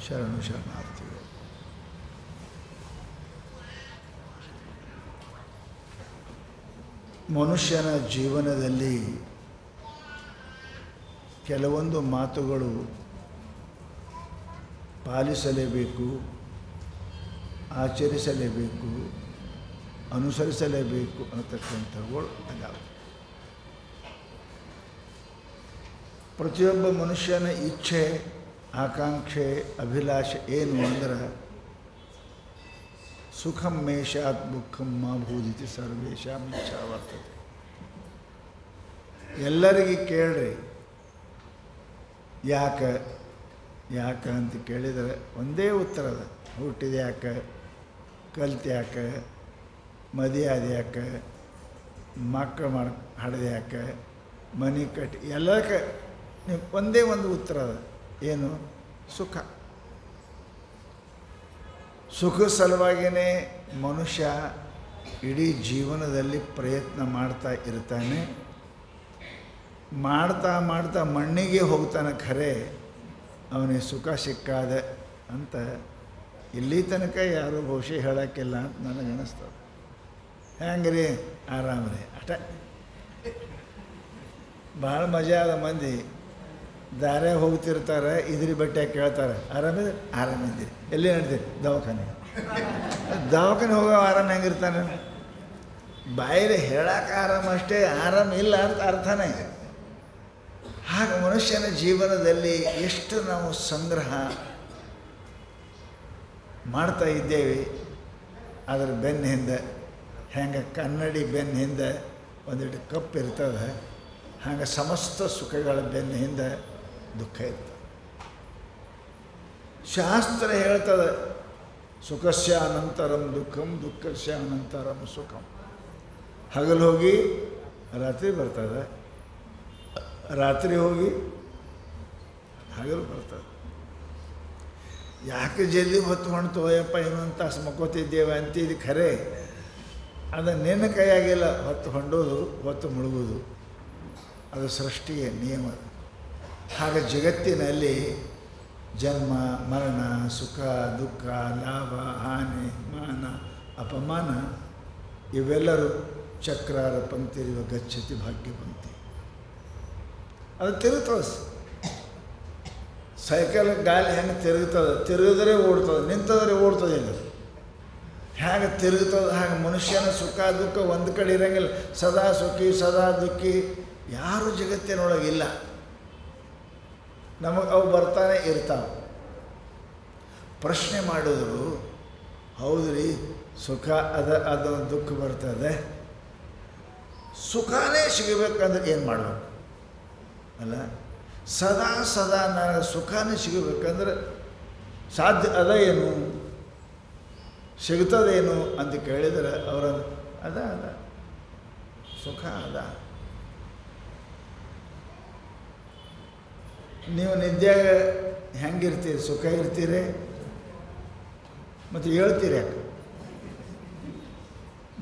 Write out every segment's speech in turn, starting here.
ಶರಣಾರ್ಥಿಗಳು. ಮನುಷ್ಯನ ಜೀವನದಲ್ಲಿ ಕೆಲವೊಂದು ಮಾತುಗಳು ಪಾಲಿಸಲೇಬೇಕು, ಆಚರಿಸಲೇಬೇಕು, ಅನುಸರಿಸಲೇಬೇಕು ಅನ್ನತಕ್ಕಂಥವುಗಳು ಅದಾವೆ. ಪ್ರತಿಯೊಬ್ಬ ಮನುಷ್ಯನ ಇಚ್ಛೆ, ಆಕಾಂಕ್ಷೆ, ಅಭಿಲಾಷೆ ಏನು ಅಂದ್ರೆ ಸುಖಂ ಮೇಷಾತ್ ದುಃಖಂ ಮಾ ಭೂದಿತಿ ಸರ್ವೇಷಾಂ ಇಚ್ಛಾ ವರ್ತತೆ. ಎಲ್ಲರಿಗೆ ಕೇಳ್ರಿ, ಯಾಕೆ ಅಂತ ಕೇಳಿದರೆ ಒಂದೇ ಉತ್ತರದ, ಹುಟ್ಟಿದ ಯಾಕೆ, ಕಲ್ತು ಯಾಕೆ, ಮದುವೆ ಆದ ಯಾಕೆ, ಮಕ್ಕಳು ಹಡ್ದು ಯಾಕೆ, ಮನೆ ಕಟ್ಟಿ, ಎಲ್ಲಕ್ಕೆ ನೀವು ಒಂದೇ ಒಂದು ಉತ್ತರ ಅದ, ಏನು? ಸುಖ. ಸುಖ ಸಲುವಾಗಿಯೇ ಮನುಷ್ಯ ಇಡೀ ಜೀವನದಲ್ಲಿ ಪ್ರಯತ್ನ ಮಾಡ್ತಾ ಇರ್ತಾನೆ. ಮಾಡ್ತಾ ಮಣ್ಣಿಗೆ ಹೋಗ್ತಾನೆ. ಖರೆ ಅವನಿಗೆ ಸುಖ ಸಿಕ್ಕಾದ ಅಂತ ಇಲ್ಲಿ ತನಕ ಯಾರೂ ಬಹುಶಃ ಹೇಳೋಕ್ಕಿಲ್ಲ ಅಂತ ನನಗೆ ಅನ್ನಿಸ್ತದೆ. ಹೆಂಗ್ರಿ? ಆರಾಮ್ರಿ ಅಷ್ಟ. ಭಾಳ ಮಜಾ ಆದ ಮಂದಿ ದಾರ್ಯಾಗ ಹೋಗ್ತಿರ್ತಾರೆ, ಇದ್ರಿ ಬಟ್ಟೆ ಕೇಳ್ತಾರೆ, ಆರಾಮಿದೆ? ಆರಾಮಿದ್ದೀರಿ. ಎಲ್ಲಿ ನಡ್ತೀರಿ? ದವಾಖಾನೆ ಹೋಗೋ ಆರಾಮ ಹೆಂಗಿರ್ತಾನೆ? ಬಾಯಿಲೆ ಹೇಳಕ್ಕೆ ಆರಾಮ ಅಷ್ಟೇ, ಆರಾಮ ಇಲ್ಲ ಅಂತ ಅರ್ಥನೇ. ಹಾಗೆ ಮನುಷ್ಯನ ಜೀವನದಲ್ಲಿ ಎಷ್ಟು ನಾವು ಸಂಗ್ರಹ ಮಾಡ್ತಾ ಇದ್ದೇವೆ. ಅದರ ಬೆನ್ನ ಹಿಂದೆ ಹೆಂಗೆ ಕನ್ನಡಿ ಬೆನ್ನ ಹಿಂದೆ ಒಂದಿಟ್ಟು ಕಪ್ಪು ಇರ್ತದೆ, ಹಾಗೆ ಸಮಸ್ತ ಸುಖಗಳ ಬೆನ್ನ ಹಿಂದೆ ದುಃಖ ಇರ್ತದೆ. ಶಾಸ್ತ್ರ ಹೇಳ್ತದೆ, ಸುಖಸ್ಯ ಅನಂತರಂ ದುಃಖಂ, ದುಃಖಸ್ಯ ಅನಂತರಂ ಸುಖಂ. ಹಗಲು ಹೋಗಿ ರಾತ್ರಿ ಬರ್ತದೆ, ರಾತ್ರಿ ಹೋಗಿ ಹಗಲು ಬರ್ತದೆ. ಯಾಕೆ ಜಲ್ದಿ ಹೊತ್ತು ಹೊಣ್ತೋಯಪ್ಪ ಇನ್ನೊಂದು ತಾಸು ಮಕ್ಕೋತಿದ್ದೇವೆ ಅಂತಿದ್ದು ಖರೆ, ಅದು ನಿನ್ನ ಕೈಯಾಗಿಲ್ಲ. ಹೊತ್ತು ಹೊಂಡೋದು, ಹೊತ್ತು ಮುಳುಗೋದು ಅದು ಸೃಷ್ಟಿಯ ನಿಯಮ. ಹಾಗೆ ಜಗತ್ತಿನಲ್ಲಿ ಜನ್ಮ, ಮರಣ, ಸುಖ, ದುಃಖ, ಲಾಭ, ಹಾನಿ, ಮಾನ, ಅಪಮಾನ ಇವೆಲ್ಲರೂ ಚಕ್ರಾರ ಪಂಕ್ತಿರಿವ ಗಚ್ಚತಿ ಭಾಗ್ಯ ಪಂಕ್ತಿ. ಅದು ತಿರುಗ್ತದೆ. ಸೈಕಲ್ ಗಾಲಿ ಹೆಂಗೆ ತಿರುಗ್ತದೆ, ತಿರುಗಿದ್ರೆ ಓಡ್ತದೆ, ನಿಂತದ್ರೆ ಓಡ್ತದೆ. ಇಲ್ಲ ಹೇಗೆ ತಿರುಗ್ತದೆ ಹಾಗೆ ಮನುಷ್ಯನ ಸುಖ ದುಃಖ ಒಂದು ಕಡೆ ಇರೋಂಗಿಲ್ಲ. ಸದಾ ಸುಖಿ ಸದಾ ದುಃಖಿ ಯಾರು ಜಗತ್ತಿನೊಳಗಿಲ್ಲ. ನಮಗೆ ಅವು ಬರ್ತಾನೆ ಇರ್ತಾವೆ. ಪ್ರಶ್ನೆ ಮಾಡಿದ್ರು, ಹೌದ್ರಿ ಸುಖ ಅದು ದುಃಖ ಬರ್ತದೆ, ಸುಖನೇ ಸಿಗಬೇಕಂದ್ರೆ ಏನು ಮಾಡಬೇಕು ಅಲ್ಲ? ಸದಾ ನನಗೆ ಸುಖನೇ ಸಿಗಬೇಕಂದ್ರೆ ಸಾಧ್ಯ ಅದ ಏನು, ಸಿಗ್ತದೇನು ಅಂತ ಕೇಳಿದರೆ ಅವರ ಅದ ಸುಖ ಅದ. ನೀವು ನಿದ್ಯಾಗ ಹೆಂಗಿರ್ತೀರಿ? ಸುಖ ಇರ್ತೀರಿ ಮತ್ತು ಹೇಳ್ತೀರಿ ಯಾಕೆ?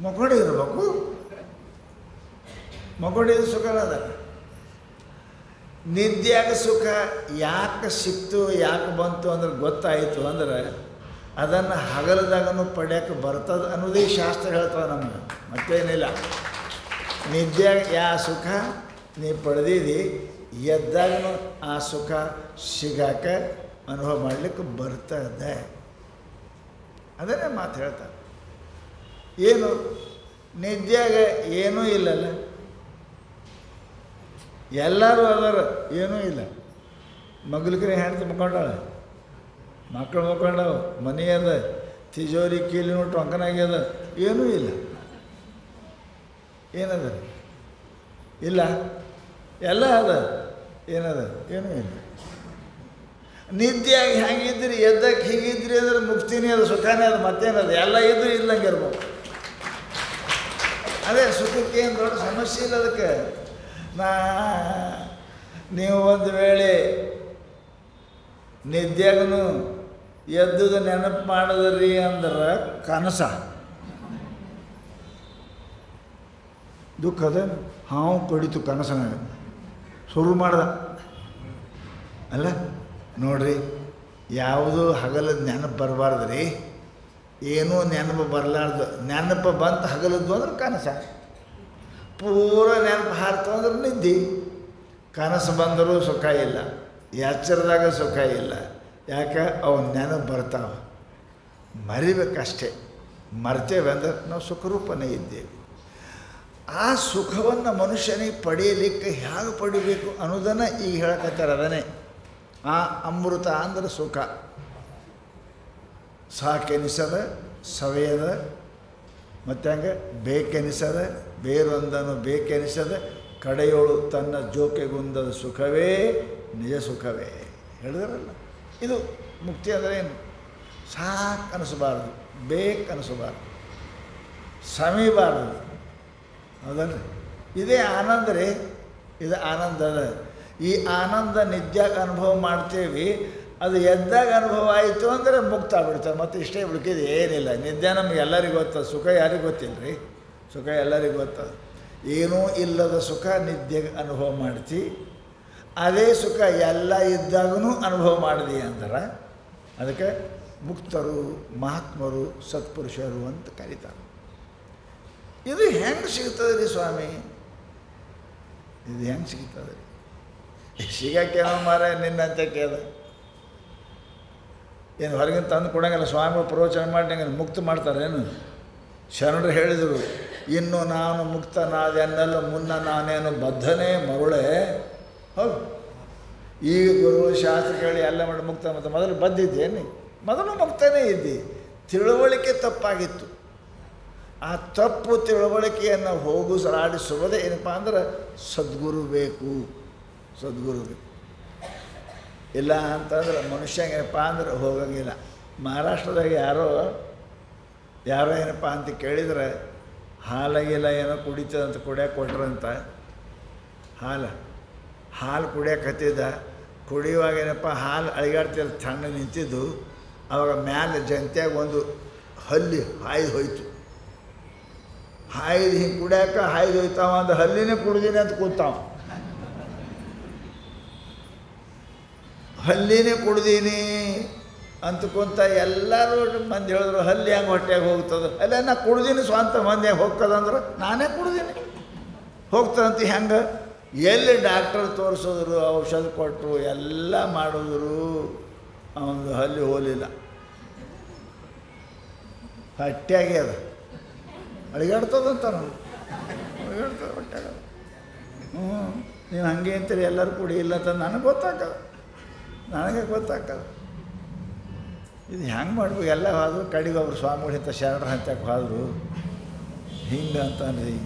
ಮಕ್ಕೊಂಡು ಇರಬೇಕು, ಮಕ್ಕೊಂಡಿದ್ದು ಸುಖ ಅದ. ನಿದ್ಯಾಗ ಸುಖ ಯಾಕೆ ಸಿಕ್ತು, ಯಾಕೆ ಬಂತು ಅಂದ್ರೆ ಗೊತ್ತಾಯಿತು ಅಂದ್ರೆ ಅದನ್ನು ಹಗಲದಾಗನು ಪಡ್ಯೋಕ್ಕೆ ಬರ್ತದೆ ಅನ್ನೋದೇ ಶಾಸ್ತ್ರ ಹೇಳ್ತದೆ ನಮಗೆ, ಮತ್ತೇನಿಲ್ಲ. ನಿದ್ಯಾಗ ಯಾವ ಸುಖ ನೀ ಪಡೆದಿದ್ದಿ, ಎದ್ದಾಗನು ಆ ಸುಖ ಸಿಗಾಕ ಅನುಭವ ಮಾಡಲಿಕ್ಕೆ ಬರ್ತದೆ. ಅದನ್ನೇ ಮಾತು ಹೇಳ್ತಾರೆ. ಏನು ನಿದ್ಯಾಗ ಏನೂ ಇಲ್ಲಲ್ಲ, ಎಲ್ಲರೂ ಅದರ ಏನೂ ಇಲ್ಲ. ಮಗ್ಲಿಕ್ರೆ ಹೆಣ್ತು ಮಕ್ಕೊಂಡಾಳೆ, ಮಕ್ಕಳು ಮಕ್ಕೊಂಡವು, ಮನೆ ಅದ, ತಿಜೋರಿ ಕೀಲಿ ನೋಟು ಅಂಕನಾಗ್ಯದ, ಏನೂ ಇಲ್ಲ. ಏನದ? ಇಲ್ಲ. ಎಲ್ಲ ಅದ, ಏನದ? ಏನೂ ಇಲ್ಲ. ನಿದ್ಯಾಗಿ ಹೆಂಗಿದ್ರಿ, ಎದ್ದಕ್ಕೆ ಹೀಗಿದ್ರಿ ಅಂದ್ರೆ ಮುಕ್ತಿನೇ ಅದು, ಸುಖನೇ ಅದು, ಮತ್ತೇನದು? ಎಲ್ಲ ಇದ್ರೂ ಇಲ್ಲಂಗೆ ಇರ್ಬೇಕು. ಅದೇ ಸುಖಕ್ಕೆ ಏನು ದೊಡ್ಡ ಸಮಸ್ಯೆ ಇಲ್ಲ. ಅದಕ್ಕೆ ನೀವು ಒಂದು ವೇಳೆ ನಿದ್ಯಾಗನು ಎದ್ದುದು ನೆನಪು ಮಾಡಿದ್ರಿ ಅಂದ್ರೆ ಕನಸ ದುಃಖದ ಹಾವು ಕಡಿತು ಕನಸನಾಗ ಶುರು ಮಾಡ್ದ ಅಲ್ಲ. ನೋಡ್ರಿ ಯಾವುದೂ ಹಗಲದ ನೆನಪು ಬರಬಾರ್ದು ರೀ. ಏನೂ ನೆನಪು ಬರಲಾರ್ದು, ನೆನಪು ಬಂತು ಹಗಲದ್ದು ಅಂದ್ರೆ ಕನಸ, ಪೂರ ನೆನಪು ಹಾರ್ತು ಅಂದ್ರೆ ನಿದ್ದೆ. ಕನಸು ಬಂದರೂ ಸುಖ ಇಲ್ಲ, ಎಚ್ಚರದಾಗ ಸುಖ ಇಲ್ಲ. ಯಾಕೆ? ಅವು ನೆನಪು ಬರ್ತಾವೆ, ಮರಿಬೇಕಷ್ಟೇ. ಮರ್ತೇವೆ ಅಂದ್ರೆ ನಾವು ಸುಖರೂಪನೇ ಇದ್ದೇವೆ. ಆ ಸುಖವನ್ನು ಮನುಷ್ಯನಿಗೆ ಪಡೆಯಲಿಕ್ಕೆ ಹೇಗೆ ಪಡಿಬೇಕು ಅನ್ನೋದನ್ನು ಈಗ ಹೇಳಕತ್ತಾರೆ. ಅದನ್ನೇ ಆ ಅಮೃತ ಅಂದ್ರೆ ಸುಖ. ಸಾಕೆನಿಸದ, ಸವೆಯದ, ಮತ್ತು ಹಂಗೆ ಬೇಕೆನಿಸದ, ಬೇರೊಂದನ್ನು ಬೇಕೆನಿಸದ, ಕಡೆಯೋಳು ತನ್ನ ಜೋಕೆಗುಂದದ ಸುಖವೇ ನಿಜ ಸುಖವೇ ಹೇಳಿದ್ರಲ್ಲ. ಇದು ಮುಕ್ತಿ ಅಂದರೆ ಏನು? ಸಾಕು ಅನಿಸಬಾರ್ದು, ಬೇಕು ಅನಿಸಬಾರ್ದು, ಸಮೀಬಾರ್ದು. ಹೌದಲ್ರಿ? ಇದೇ ಆನಂದ ರೀ. ಇದು ಆನಂದದ. ಈ ಆನಂದ ನಿದ್ಯಾಗ ಅನುಭವ ಮಾಡ್ತೇವೆ. ಅದು ಎದ್ದಾಗ ಅನುಭವ ಆಯಿತು ಅಂದರೆ ಮುಕ್ತ ಆಗ್ಬಿಡ್ತದೆ. ಮತ್ತು ಇಷ್ಟೇ ಉಳ್ಕಿದ್ದು ಏನಿಲ್ಲ. ನಿದ್ದೆ ನಮ್ಗೆ ಎಲ್ಲರಿಗೂ ಗೊತ್ತದ, ಸುಖ ಯಾರಿಗೂ ಗೊತ್ತಿಲ್ಲ ರೀ. ಸುಖ ಎಲ್ಲರಿಗೂ ಗೊತ್ತದ. ಏನೂ ಇಲ್ಲದ ಸುಖ ನಿದ್ದೆಗೆ ಅನುಭವ ಮಾಡ್ತಿ. ಅದೇ ಸುಖ ಎಲ್ಲ ಇದ್ದಾಗೂ ಅನುಭವ ಮಾಡಿದಿ ಅಂದ್ರೆ ಅದಕ್ಕೆ ಮುಕ್ತರು, ಮಹಾತ್ಮರು, ಸತ್ಪುರುಷರು ಅಂತ ಕರೀತಾರೆ. ಇದು ಹೆಂಗೆ ಸಿಗ್ತದೆ ರೀ ಸ್ವಾಮಿ? ಇದು ಹೆಂಗೆ ಸಿಗ್ತದೆ ರೀ? ಸಿಗಕ್ಕೇನೋ ಮಾರ ನಿನ್ನಂತ ಕೇಳ. ಏನು ಹೊರಗಿನ ತಂದು ಕೊಡಂಗಿಲ್ಲ. ಸ್ವಾಮಿಗಳು ಪ್ರವಚನ ಮಾಡಿ ನಂಗೆ ಮುಕ್ತ ಮಾಡ್ತಾರೇನು? ಶರಣರು ಹೇಳಿದರು, ಇನ್ನು ನಾನು ಮುಕ್ತನಾದೆನ್ನಲು ಮುನ್ನ ನಾನೇನು ಬದ್ಧನೇ ಮರುಳೆ. ಹೌದು, ಈಗ ಗುರು ಶಾಸ್ತ್ರ ಕೇಳಿ ಎಲ್ಲ ಮಾಡಿ ಮುಕ್ತ. ಮತ್ತು ಮೊದಲು ಬದ್ದಿದ್ದೇನೆ, ಮೊದಲು ಮುಕ್ತನೇ ಇದ್ದಿ. ತಿಳುವಳಿಕೆ ತಪ್ಪಾಗಿತ್ತು. ಆ ತಪ್ಪು ತಿಳುವಳಿಕೆಯನ್ನು ಹೋಗಿಸಲಾಡಿಸುವುದೇ ಏನಪ್ಪ ಅಂದ್ರೆ ಸದ್ಗುರು ಬೇಕು, ಸದ್ಗುರು ಬೇಕು. ಇಲ್ಲ ಅಂತಂದ್ರೆ ಮನುಷ್ಯಂಗೇನಪ್ಪ ಅಂದ್ರೆ ಹೋಗಂಗಿಲ್ಲ. ಮಹಾರಾಷ್ಟ್ರದಾಗ ಯಾರೋ ಏನಪ್ಪ ಅಂತ ಕೇಳಿದರೆ ಹಾಲಾಗಿಲ್ಲ ಏನೋ ಕುಡಿತದಂತ ಕುಡಿಯೋಕೆ ಕೊಟ್ರಂತ. ಹಾಲು ಕುಡಿಯೋಕೆ ಹತ್ತಿದ್ದ. ಕುಡಿಯುವಾಗ ಏನಪ್ಪ ಹಾಲು ಅಳಿಗಾಡ್ತಿಲ್ಲ, ತಣ್ಣ ನಿಂತಿದ್ದು. ಆವಾಗ ಮ್ಯಾಲೆ ಜಂತ್ಯಾಗ ಒಂದು ಹಲ್ಲಿ ಹಾಯ್ದು ಹೋಯ್ತು. ಹಾಯ್ದು ಹಿಂಗೆ ಕುಡಿಯೋಕೆ ಹಾಯ್ದು ಹೋಯ್ತಾವ. ಒಂದು ಹಲ್ಲಿನೇ ಕುಡ್ದೀನಿ ಅಂತ ಕೂತಾವ. ಹಲ್ಲಿನೇ ಕುಡ್ದೀನಿ ಅಂತ ಕುಂತ ಎಲ್ಲರೂ ಮಂದಿ ಹೇಳಿದ್ರು, ಹಲ್ಲಿ ಹೆಂಗೆ ಹೊಟ್ಟೆಗೆ ಹೋಗ್ತದೆ? ಅಲ್ಲ, ನಾ ಕುಡ್ದೀನಿ ಸ್ವಂತ ಮಂದಿ ಹೆಂಗೆ ಹೋಗ್ತದಂದ್ರೆ ನಾನೇ ಕುಡ್ದೀನಿ ಹೋಗ್ತದಂತ. ಹೆಂಗೆ? ಎಲ್ಲಿ ಡಾಕ್ಟರ್ ತೋರಿಸಿದ್ರು, ಔಷಧ ಕೊಟ್ಟರು, ಎಲ್ಲ ಮಾಡಿದ್ರು, ಅವನು ಹಲ್ಲಿ ಹೋಲಿಲ್ಲ. ಹೊಟ್ಟೆಗೆ ಅದು ಅಳಿಗಾಡ್ತದಂತ ನಾವು ಅಳಿಗಾಡ್ತದೆ ಹೊಟ್ಟೆಗೆ. ನೀವು ಹಂಗೆ ಅಂತೀರಿ ಎಲ್ಲರೂ ಕುಡಿ ಇಲ್ಲ ಅಂತ ನನಗೆ ಗೊತ್ತಾಗಲ್ಲ, ನನಗೆ ಗೊತ್ತಾಗಲ್ಲ. ಇದು ಹೆಂಗೆ ಮಾಡ್ಬೇಕು? ಎಲ್ಲ ಹೋದ್ರು ಕಡೆಗೆ ಒಬ್ರು ಸ್ವಾಮಿಗಳು ಇಂಥ ಶರಣರ ಹಂತಕ್ಕೆ ಹೋದರು. ಹಿಂಗೆ ಅಂತಂದ್ರಿ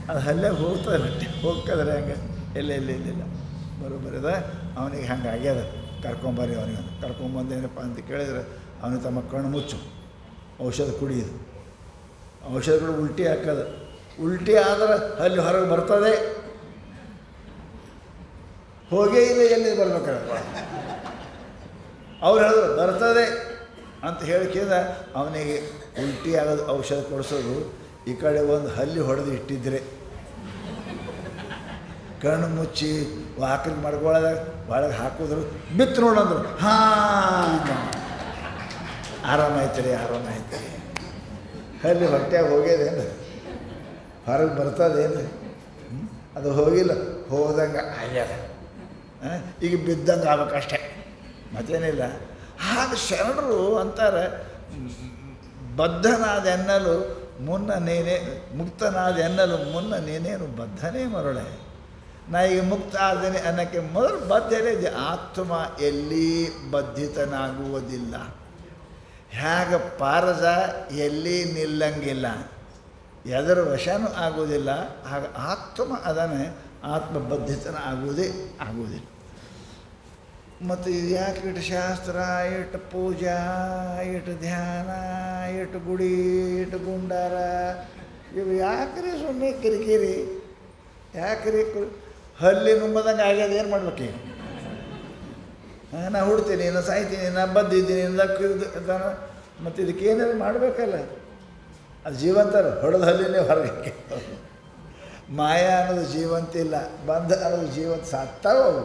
ಅದು ಅಲ್ಲೇ ಹೋಗ್ತದೆ, ಹೊಟ್ಟೆ ಹೋಗ್ತದ್ರೆ ಹಂಗೆ. ಇಲ್ಲ ಬರೋಬರಿದ. ಅವನಿಗೆ ಹಂಗೆ ಆಗ್ಯದ, ಕರ್ಕೊಂಬರ್ರಿ ಅವನಿಗೆ. ಕರ್ಕೊಂಬಂದೇನಪ್ಪ ಅಂತ ಕೇಳಿದ್ರೆ ಅವನಿಗೆ ತಮ್ಮ ಕಣ್ಣು ಮುಚ್ಚು, ಔಷಧ ಕುಡಿಯೋದು. ಔಷಧ ಕೂಡ ಉಲ್ಟಿ ಹಾಕೋದು. ಉಲ್ಟಿ ಆದ್ರೆ ಅಲ್ಲಿ ಹೊರಗೆ ಬರ್ತದೆ. ಹೋಗೇ ಇಲ್ಲ, ಎಲ್ಲಿ ಬರ್ಬೇಕಪ್ಪ? ಅವ್ರು ಹೇಳಿದ್ರು ಬರ್ತದೆ ಅಂತ ಹೇಳಿಕಿಂದ ಅವನಿಗೆ ಉಲ್ಟಿ ಆಗೋದು ಔಷಧ ಕೊಡಿಸೋದು. ಈ ಕಡೆ ಒಂದು ಹಲ್ಲಿ ಹೊಡೆದು ಇಟ್ಟಿದ್ರೆ ಕಣ್ಣು ಮುಚ್ಚಿ ವಾಕಲಿಗೆ ಮಾಡ್ಕೊಳ್ಳೋದಾಗ ಒಳಗೆ ಹಾಕಿದ್ರು. ಬಿತ್ತು ನೋಡಂದ್ರು. ಹಾಂ, ಆರಾಮಾಯ್ತು ರೀ. ಹಲ್ಲಿ ಹೊಟ್ಟೆಗೆ ಹೋಗ್ಯದೇನು? ಹೊರಗೆ ಬರ್ತದೇನು? ಅದು ಹೋಗಿಲ್ಲ, ಹೋದಂಗೆ ಆಗ್ಯದ. ಈಗ ಬಿದ್ದಂಗೆ ಆಗ್ಬೇಕಷ್ಟೆ, ಮತ್ತೇನಿಲ್ಲ. ಹಾಗೆ ಶರಣರು ಅಂತಾರೆ, ಬದ್ಧನಾದೆನ್ನಲು ಮುನ್ನ ನೀನೇ ಮುಕ್ತನಾದೆನ್ನಲು ಮುನ್ನ ನೀನೇನು ಬದ್ಧನೇ ಮರಳೆ. ನಾ ಈಗ ಮುಕ್ತ ಆದೇನೆ ಅನ್ನೋಕ್ಕೆ ಮೊದಲು ಬದ್ಧನೇ ಇದೆ. ಆತ್ಮ ಎಲ್ಲಿ ಬದ್ಧಿತನಾಗುವುದಿಲ್ಲ. ಹೇಗೆ ಪಾರಸ ಎಲ್ಲಿ ನಿಲ್ಲಂಗಿಲ್ಲ, ಎದರ ವಶನೂ ಆಗುವುದಿಲ್ಲ. ಹಾಗೆ ಆತ್ಮ ಅದನ್ನೇ ಆತ್ಮಬದ್ಧಿತನ ಆಗುವುದಿಲ್ಲ. ಮತ್ತು ಇದು ಯಾಕೆ ಇಟ್ಟು ಶಾಸ್ತ್ರ, ಇಟ್ಟು ಪೂಜಾ, ಇಟ್ಟು ಧ್ಯಾನ, ಇಟ್ಟು ಗುಡಿ, ಇಟ್ಟು ಗುಂಡಾರ, ಇವು ಯಾಕ್ರಿ ಸುಮ್ಮನೆ ಕಿರಿಕಿರಿ? ಯಾಕ್ರಿ ಹಲ್ಲಿ ನುಂಬದಂಗೆ ಆಗ್ಯದ? ಏನು ಮಾಡ್ಬೇಕೀಗ? ನಾ ಹುಡ್ತೀನಿ, ನಾ ಸಾಯ್ತೀನಿ, ನಾ ಬದ್ದಿದ್ದೀನಿ, ನಕ್ಕಿದ್ದಾನ. ಮತ್ತು ಇದಕ್ಕೆ ಏನಾದ್ರು ಮಾಡಬೇಕಲ್ಲ. ಅದು ಜೀವಂತರ ಹೊಡೆದ ಹಲ್ಲಿನೇ ಹೊರಗೆ. ಮಾಯಾ ಅನ್ನೋದು ಜೀವಂತ ಇಲ್ಲ, ಬಂಧ ಅನ್ನೋದು ಜೀವಂತ. ಸತ್ತಾವ ಅವು.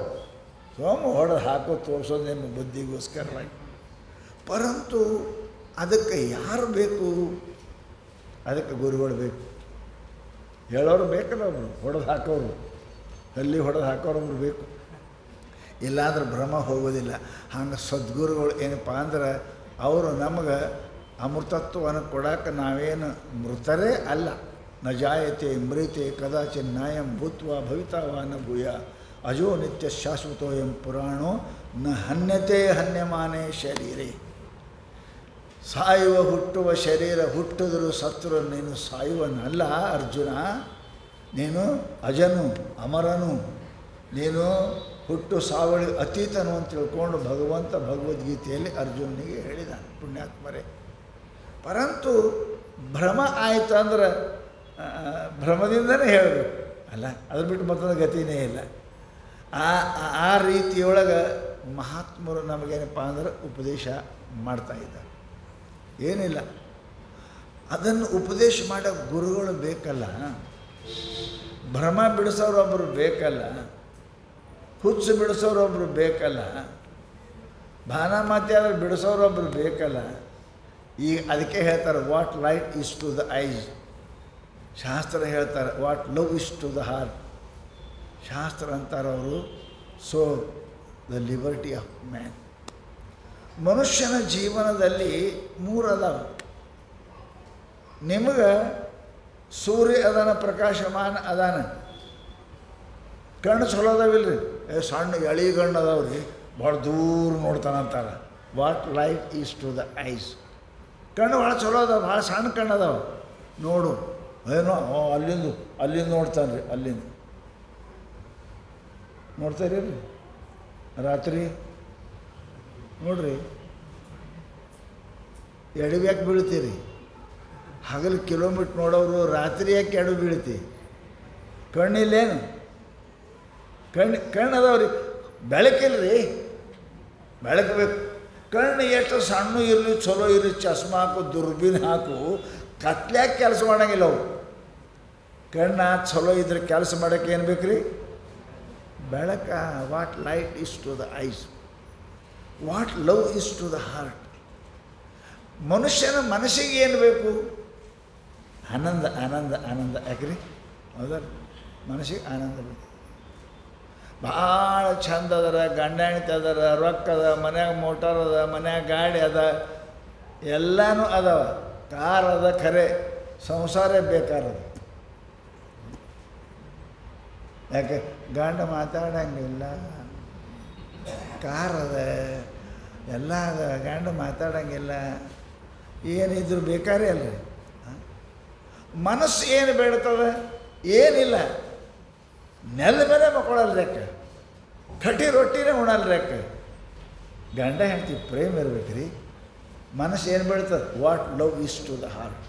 ಸೋಮ ಹೊಡೆದು ಹಾಕೋ ತೋರಿಸೋದು ನಿಮ್ಮ ಬುದ್ಧಿಗೋಸ್ಕರವಾಗಿ. ಪರಂತು ಅದಕ್ಕೆ ಯಾರು ಬೇಕು? ಅದಕ್ಕೆ ಗುರುಗಳು ಬೇಕು. ಹೇಳೋರು ಬೇಕಲ್ಲ, ಒಬ್ಬರು ಹೊಡೆದು ಹಾಕೋರು, ಅಲ್ಲಿ ಹೊಡೆದು ಹಾಕೋರೊಬ್ರು ಬೇಕು. ಇಲ್ಲಾಂದ್ರೆ ಭ್ರಮ ಹೋಗೋದಿಲ್ಲ. ಹಂಗೆ ಸದ್ಗುರುಗಳು ಏನಪ್ಪ ಅಂದ್ರೆ ಅವರು ನಮಗೆ ಅಮೃತತ್ವವನ್ನು ಕೊಡೋಕೆ ನಾವೇನು ಮೃತರೇ ಅಲ್ಲ. ನ ಜಾಯತೆ ಮೃತೆ ಕದಾಚಿನ್ ನಾಯಂ ಭೂತ್ವ ಭವಿತಾವಾನ ಭೂಯ ಅಜೋ ನಿತ್ಯ ಶಾಶ್ವತೋಯಂ ಪುರಾಣೋ ನ ಹನ್ಯತೆ ಹನ್ಯಮಾನೇ ಶರೀರೇ. ಸಾಯುವ ಹುಟ್ಟುವ ಶರೀರ ಹುಟ್ಟಿದ್ರು ಸತ್ರು ನೀನು ಸಾಯುವನಲ್ಲ ಅರ್ಜುನ. ನೀನು ಅಜನು ಅಮರನು, ನೀನು ಹುಟ್ಟು ಸಾವಳಿ ಅತೀತನು ಅಂತ ತಿಳ್ಕೊಂಡು ಭಗವಂತ ಭಗವದ್ಗೀತೆಯಲ್ಲಿ ಅರ್ಜುನಿಗೆ ಹೇಳಿದಾನೆ. ಪುಣ್ಯಾತ್ಮರೇ, ಪರಂತು ಭ್ರಮ ಆಯಿತು ಅಂದ್ರೆ ಭ್ರಮದಿಂದನೇ ಹೇಳಬೇಕು ಅಲ್ಲ, ಅದ್ರ ಬಿಟ್ಟು ಮತ್ತೊಂದು ಗತಿನೇ ಇಲ್ಲ. ಆ ರೀತಿಯೊಳಗೆ ಮಹಾತ್ಮರು ನಮಗೇನಪ್ಪ ಅಂದ್ರೆ ಉಪದೇಶ ಮಾಡ್ತಾಯಿದ್ದಾರೆ. ಏನಿಲ್ಲ, ಅದನ್ನು ಉಪದೇಶ ಮಾಡೋ ಗುರುಗಳು ಬೇಕಲ್ಲ, ಭ್ರಮ ಬಿಡಿಸೋರೊಬ್ಬರು ಬೇಕಲ್ಲ, ಹುಚ್ಚು ಬಿಡಿಸೋರೊಬ್ಬರು ಬೇಕಲ್ಲ, ಭಾನಮತಿ ಆದ್ರೆ ಬಿಡಿಸೋರೊಬ್ಬರು ಬೇಕಲ್ಲ. ಈಗ ಅದಕ್ಕೆ ಹೇಳ್ತಾರೆ what light is to the eyes. ಶಾಸ್ತ್ರ ಹೇಳ್ತಾರೆ what love is to the heart. ಶಾಸ್ತ್ರ ಅಂತಾರೆ ಅವರು so the liberty of man. ಮನುಷ್ಯನ ಜೀವನದಲ್ಲಿ ಮೂರು ಅದಾವ. ನಿಮಗೆ ಸೂರ್ಯ ಅದಾನ, ಪ್ರಕಾಶಮಾನ ಅದಾನ, ಕಣ್ಣು ಚಲೋ ಅದಾವಿಲ್ರಿ, ಸಣ್ಣ ಎಳಿ ಗಣ್ಣು ಅದಾವ್ರಿ, ಭಾಳ ದೂರ ನೋಡ್ತಾನಂತಾರೆ what light is to the eyes. ಕಣ್ಣು ಭಾಳ ಚಲೋ ಅದಾವ, ಭಾಳ ಸಣ್ಣ ಕಣ್ಣು ಅದಾವ, ನೋಡು ಏನೋ ಅಲ್ಲಿಂದ ನೋಡ್ತಾನೆ ರೀ, ಅಲ್ಲಿಂದ ನೋಡ್ತಾರೀ ರೀ. ರಾತ್ರಿ ನೋಡ್ರಿ, ಎಡವ್ಯಾಕೆ ಬೀಳ್ತೀರಿ? ಹಗಲು ಕಿಲೋಮೀಟ್ರ್ ನೋಡೋರು ರಾತ್ರಿ ಯಾಕೆ ಎಡು ಬೀಳ್ತಿ? ಕಣ್ಣಿಲ್ಲೇನು? ಕಣ್ಣು ಅದಾವ್ರಿ, ಬೆಳಕಿಲ್ರಿ, ಬೆಳಕು ಬೇಕು. ಕಣ್ಣು ಎಷ್ಟು ಸಣ್ಣ ಇರಲಿ ಚಲೋ ಇರಲಿ, ಚಸ್ಮಾ ಹಾಕು, ದುರ್ಬೀನ್ ಹಾಕು, ಕತ್ಲ್ಯಾಕೆ ಕೆಲಸ ಮಾಡೋಂಗಿಲ್ಲ ಅವು. ಕಣ್ಣು ಚಲೋ ಇದ್ರೆ ಕೆಲಸ ಮಾಡೋಕ್ಕೆ ಏನು ಬೇಕು ರೀ? ಬೆಳಕ. What light is to the eyes, what love is to the heart. ಮನುಷ್ಯನ ಮನಸ್ಸಿಗೆ ಏನು ಬೇಕು? ಆನಂದ ಆನಂದ ಆನಂದ. ಯಾಕ್ರಿ? ಹೌದಾ? ಮನಸ್ಸಿಗೆ ಆನಂದ ಬೇಕು. ಭಾಳ ಚಂದ ಅದರ, ಗಂಡ ಹೆಂಡತಿ ಅದರ, ರೊಕ್ಕ ಅದ, ಮನ್ಯಾಗ ಮೋಟಾರ್ ಅದ, ಮನ್ಯಾಗ ಗಾಡಿ ಅದ, ಎಲ್ಲನೂ ಅದಾವ, ಕಾರ್ ಅದ, ಖರೆ ಸಂಸಾರ ಬೇಕಾರದ. ಯಾಕೆ? ಗಂಡ ಮಾತಾಡಂಗಿಲ್ಲ, ಕಾರ್ ಅದ, ಎಲ್ಲ ಅದ, ಗಂಡ ಮಾತಾಡಂಗಿಲ್ಲ, ಏನಿದ್ರು ಬೇಕಾರೇ ಅಲ್ರಿ. ಮನಸ್ಸು ಏನು ಬೇಡ್ತದೆ? ಏನಿಲ್ಲ, ನೆಲ ಮೇಲೆ ಮಕ್ಕಳಲ್ರಕ್ಕ, ಕಟ್ಟಿ ರೊಟ್ಟಿನೇ ಉಣಲ್ರಕ್ಕ. ಗಂಡ ಹೆಂಡತಿ ಪ್ರೇಮ ಇರ್ಬೇಕು ರೀ. ಮನಸ್ಸು ಏನು ಬೇಡ್ತದೆ? What love is to the heart.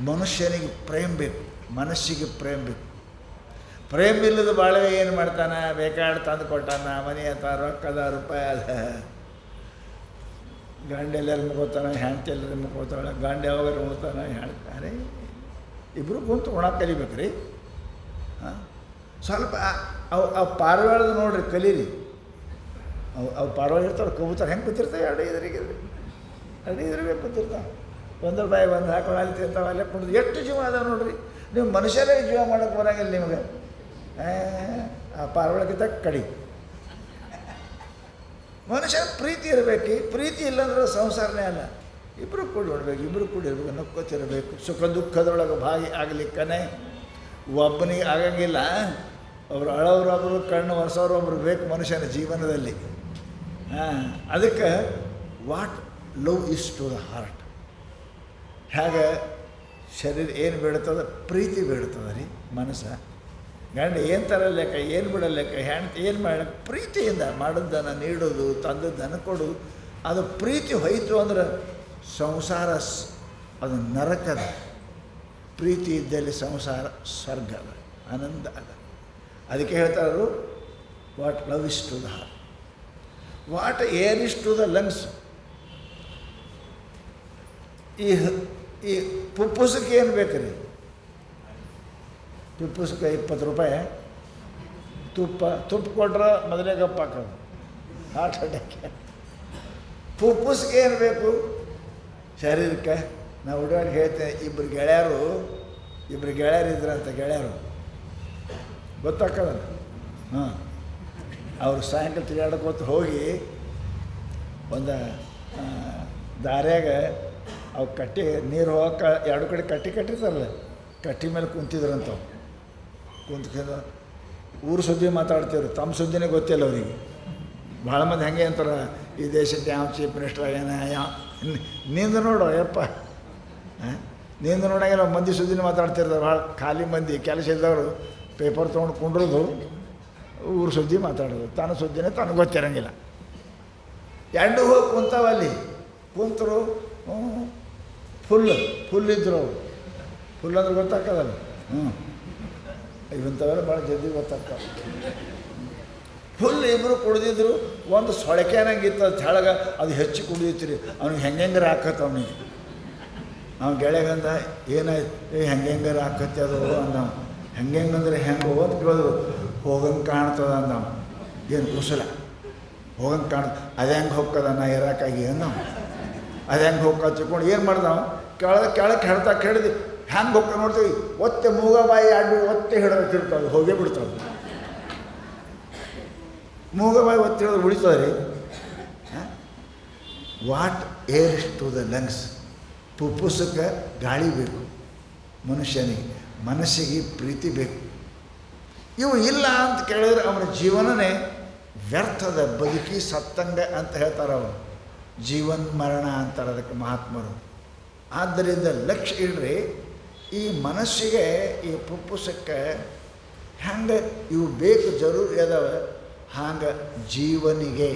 ಮನುಷ್ಯನಿಗೆ ಪ್ರೇಮ ಬೇಕು, ಮನಸ್ಸಿಗೆ ಪ್ರೇಮ ಬೇಕು. ಪ್ರೇಮ ಇಲ್ಲದ ಬಾಳ್ವೆ ಏನು ಮಾಡ್ತಾನೆ? ಬೇಕಾಡ್ ತಂದು ಕೊಟ್ಟಾನ, ಮನೆ ಅಂತ, ರೊಕ್ಕದ, ರೂಪಾಯಿ ಅದ, ಗಂಡ ಎಲ್ಲರೂ ಮುಗೋತಾನೆ, ಹೆಂಡತಿ ಎಲ್ಲರೂ ಮುಗೋತಾಳೆ, ಗಂಡ ಯಾವಾಗ ಉಣ್ತಾನೆ, ಹೇಳ್ತಾರೆ. ಇಬ್ಬರು ಕುಂತು ಉಣಕ್ಕೆ ಕಲಿಬೇಕು ರೀ. ಹಾಂ, ಸ್ವಲ್ಪ ಅವು ಪಾರಿವಾಳದ ನೋಡ್ರಿ, ಕಲೀರಿ. ಅವು ಪಾರಿವಾಳ ಇರ್ತಾವೆ, ಕಬೂತರ ಹೆಂಗೆ ಕೂತಿರ್ತಾವೆ, ಅಡಿದ್ರಿಗೆ ಕೂತಿರ್ತಾವೆ, ಒಂದ್ರ ಬಾಯಿ ಒಂದು ಹಾಕೊಂಡು ಅಲ್ಲಿ ತಿಂತಾವೆ, ಅಲ್ಲೇ ಕುಡಿದು. ಎಷ್ಟು ಜೀವ ಅದಾವೆ ನೋಡ್ರಿ. ನೀವು ಮನುಷ್ಯರೇ ಜೀವ ಮಾಡೋಕ್ಕೆ ಬರೋಂಗಿಲ್ಲ ನಿಮಗೆ. ಆ ಪಾರಿವಾಳಕ್ಕಿಂತ ಕಡಿ. ಮನುಷ್ಯ ಪ್ರೀತಿ ಇರಬೇಕು. ಪ್ರೀತಿ ಇಲ್ಲಾಂದ್ರೆ ಸಂಸಾರನೇ ಅಲ್ಲ. ಇಬ್ಬರು ಕೂಡಿ ನೋಡ್ಬೇಕು, ಇಬ್ಬರು ಕೂಡಿ ಇರಬೇಕು, ನಕ್ಕೋತಿರಬೇಕು. ಸುಖ ದುಃಖದೊಳಗೆ ಭಾಗಿ ಆಗಲಿಕ್ಕನೇ ಒಬ್ಬನಿಗೆ ಆಗಂಗಿಲ್ಲ. ಒಬ್ಬರು ಅಳೋರೊಬ್ಬರು, ಕಣ್ಣು ಒರೆಸೋರೊಬ್ಬರು ಬೇಕು ಮನುಷ್ಯನ ಜೀವನದಲ್ಲಿ. ಅದಕ್ಕೆ what love is to the heart. ಹೇಗೆ ಶರೀರ ಏನು ಬೇಡ್ತದೆ? ಪ್ರೀತಿ ಬೇಡ್ತದೆ ರೀ ಮನಸ್ಸು. ಗಂಡ ಏನು ತರಲೇಕ, ಏನು ಬಿಡಲೇಕ, ಹೆಣ್ತಿ ಏನು ಮಾಡಕ್ಕೆ ಪ್ರೀತಿಯಿಂದ ಮಾಡೋದನ್ನು ನೀಡೋದು, ತಂದದ್ದನ್ನು ಕೊಡೋದು. ಅದು ಪ್ರೀತಿ ಹೋಯಿತು ಅಂದ್ರೆ ಸಂಸಾರ ಅದು ನರಕದ. ಪ್ರೀತಿ ಇದ್ದಲ್ಲಿ ಸಂಸಾರ ಸ್ವರ್ಗ ಅದ, ಆನಂದ ಅದ. ಅದಕ್ಕೆ ಹೇಳ್ತಾರು what love is to the heart, what air is to the lungs. ಈ ಪುಪ್ಪುಸಕ್ಕೆ ಏನು ಬೇಕು ರೀ? ಪುಪ್ಪುಸಕ್ಕೆ 20 ರೂಪಾಯಿ ತುಪ್ಪ ಕೊಟ್ರೆ ಮೊದಲೇ ಗಪ್ಪ ಹಾಕೋದು, ಹಾರ್ಟ್ ಅಟ್ಯಾಕ್. ಪುಪ್ಪುಸ್ಗೆ ಏನು ಬೇಕು ಶರೀರಕ್ಕೆ? ನಾವು ಹುಡುಗ ಹೇಳ್ತೇನೆ, ಇಬ್ಬರು ಗೆಳೆಯರು ಇದ್ರಂತ, ಗೆಳೆಯರು ಗೊತ್ತಾಗ್ತದಲ್ಲ. ಹಾಂ, ಅವರು ಸಾಯಂಕಾಲ ತಿರುಗಾಡಕೋತ ಹೋಗಿ ಒಂದು ದಾರ್ಯಾಗ ಅವು ಕಟ್ಟಿ ನೀರು ಹೋಗಕ್ಕೆ ಎರಡು ಕಡೆ ಕಟ್ಟಿರ್ತಾರಲ್ಲ, ಕಟ್ಟಿ ಮೇಲೆ ಕುಂತಿದ್ರಂತ. ಕುಂತ್ಕೊಂಡು ಊರು ಸುದ್ದಿ ಮಾತಾಡ್ತಿದ್ರು, ತಮ್ಮ ಸುದ್ದಿನೇ ಗೊತ್ತಿಲ್ಲ ಅವರಿಗೆ. ಭಾಳ ಮಂದಿ ಹಾಗೆ ಅಂತಾರೆ, ಈ ದೇಶಕ್ಕೆ ಯಾವ ಚೀಫ್ ಮಿನಿಸ್ಟರ್ ಆಗ್ಯಾನ, ಯಾವ ನಿಂದು ನೋಡು ಯಪ್ಪ, ನಿಂದು ನೋಡಂಗಿಲ್ಲ. ಮಂದಿ ಸುದ್ದಿನ ಮಾತಾಡ್ತಿರ್ತಾರೆ, ಭಾಳ ಖಾಲಿ ಮಂದಿ ಕೆಲಸ ಇದ್ದವರು ಪೇಪರ್ ತೊಗೊಂಡು ಕುಂಡ್ರದು ಊರು ಸುದ್ದಿ ಮಾತಾಡೋದು, ತನ್ನ ಸುದ್ದಿನೇ ತನಗೆ ಗೊತ್ತಿರಂಗಿಲ್ಲ. ಎರಡು ಹೋಗಿ ಕುಂತಾವಲ್ಲಿ, ಕುಂತರು ಫುಲ್ ಇದ್ರು ಅವರು. ಫುಲ್ ಅಂದ್ರೆ ಗೊತ್ತಾಗ್ತದಲ್ಲ. ಇವಂಥವೆಲ್ಲ ಭಾಳ ಜಲ್ದಿ ಗೊತ್ತಾಗ್ತಾವೆ. ಫುಲ್ ಇಬ್ಬರು ಕುಡ್ದಿದ್ರು. ಒಂದು ಸೊಳಕೆ ಅನ್ನಂಗಿತ್ತು ಅದು ತೆಳಗ, ಅದು ಹೆಚ್ಚು ಕುಡಿಯುತ್ತೀರಿ. ಅವ್ನಿಗೆ ಹೆಂಗಾರ ಹಾಕತ್ತೆ. ಅವನಿಗೆ ಅವ್ನು ಗೆಳೆಗಂದ ಏನಾಯ್ತು, ಹೆಂಗಾರ ಹಾಕತ್ತೆ ಅದು ಅಂದ. ಹೆಂಗಂದ್ರೆ ಹೆಂಗೆ ಅಂತ ಕೇಳಿದ್ರು. ಹೋಗಂಗೆ ಕಾಣ್ತದ ಅಂದವ. ಏನು ಕುಸಲ ಹೋಗಂಗೆ ಕಾಣ್ತದೆ, ಅದು ಹೆಂಗೆ ಹೋಗ್ತದ ನಾ ಇರೋಕ್ಕಾಗಿ ಅಂದವ. ಅದು ಹೆಂಗೆ ಹೋಗ್ಕ ತಿಳ್ಕೊಂಡು ಏನು ಮಾಡ್ದವ, ಕೆಳಕ್ಕೆ ಹಿಡ್ತಾ ಹಿಡಿದು ಹೆಂಗೆ ಹೋಗ್ಕ ನೋಡ್ತೀವಿ, ಒತ್ತೆ ಮೂಗ ಬಾಯಿ ಅಡ್ಡು ಒತ್ತೆ ಹಿಡಿದಿರ್ತಾವೆ, ಹೋಗೇ ಬಿಡ್ತಾವೆ. ಮೂಗ ಬಾಯಿ ಒತ್ತಿ ಹಿಡಿದ್ರೆ ಉಳಿತದೆ ರೀ. What air is to the lungs. ಪುಪ್ಪುಸಕ್ಕೆ ಗಾಳಿ ಬೇಕು ಮನುಷ್ಯನಿಗೆ, ಮನಸ್ಸಿಗೆ ಪ್ರೀತಿ ಬೇಕು. ಇವು ಇಲ್ಲ ಅಂತ ಕೇಳಿದ್ರೆ ಅವನ ಜೀವನನೇ ವ್ಯರ್ಥದ ಬದುಕಿ ಸತ್ತಂಗ ಅಂತ ಹೇಳ್ತಾರೆ ಅವರು. ಜೀವನ್ ಮರಣ ಅಂತಾರೆ ಅದಕ್ಕೆ ಮಹಾತ್ಮರು. ಆದ್ದರಿಂದ ಲಕ್ಷ್ಯ ಇಡ್ರಿ, ಈ ಮನಸ್ಸಿಗೆ ಈ ಪುಪ್ಪುಸಕ್ಕೆ ಹೆಂಗೆ ಇವು ಬೇಕು ಜರೂರು ಇದಾವೆ, ಹಾಗೆ ಜೀವನಿಗೆ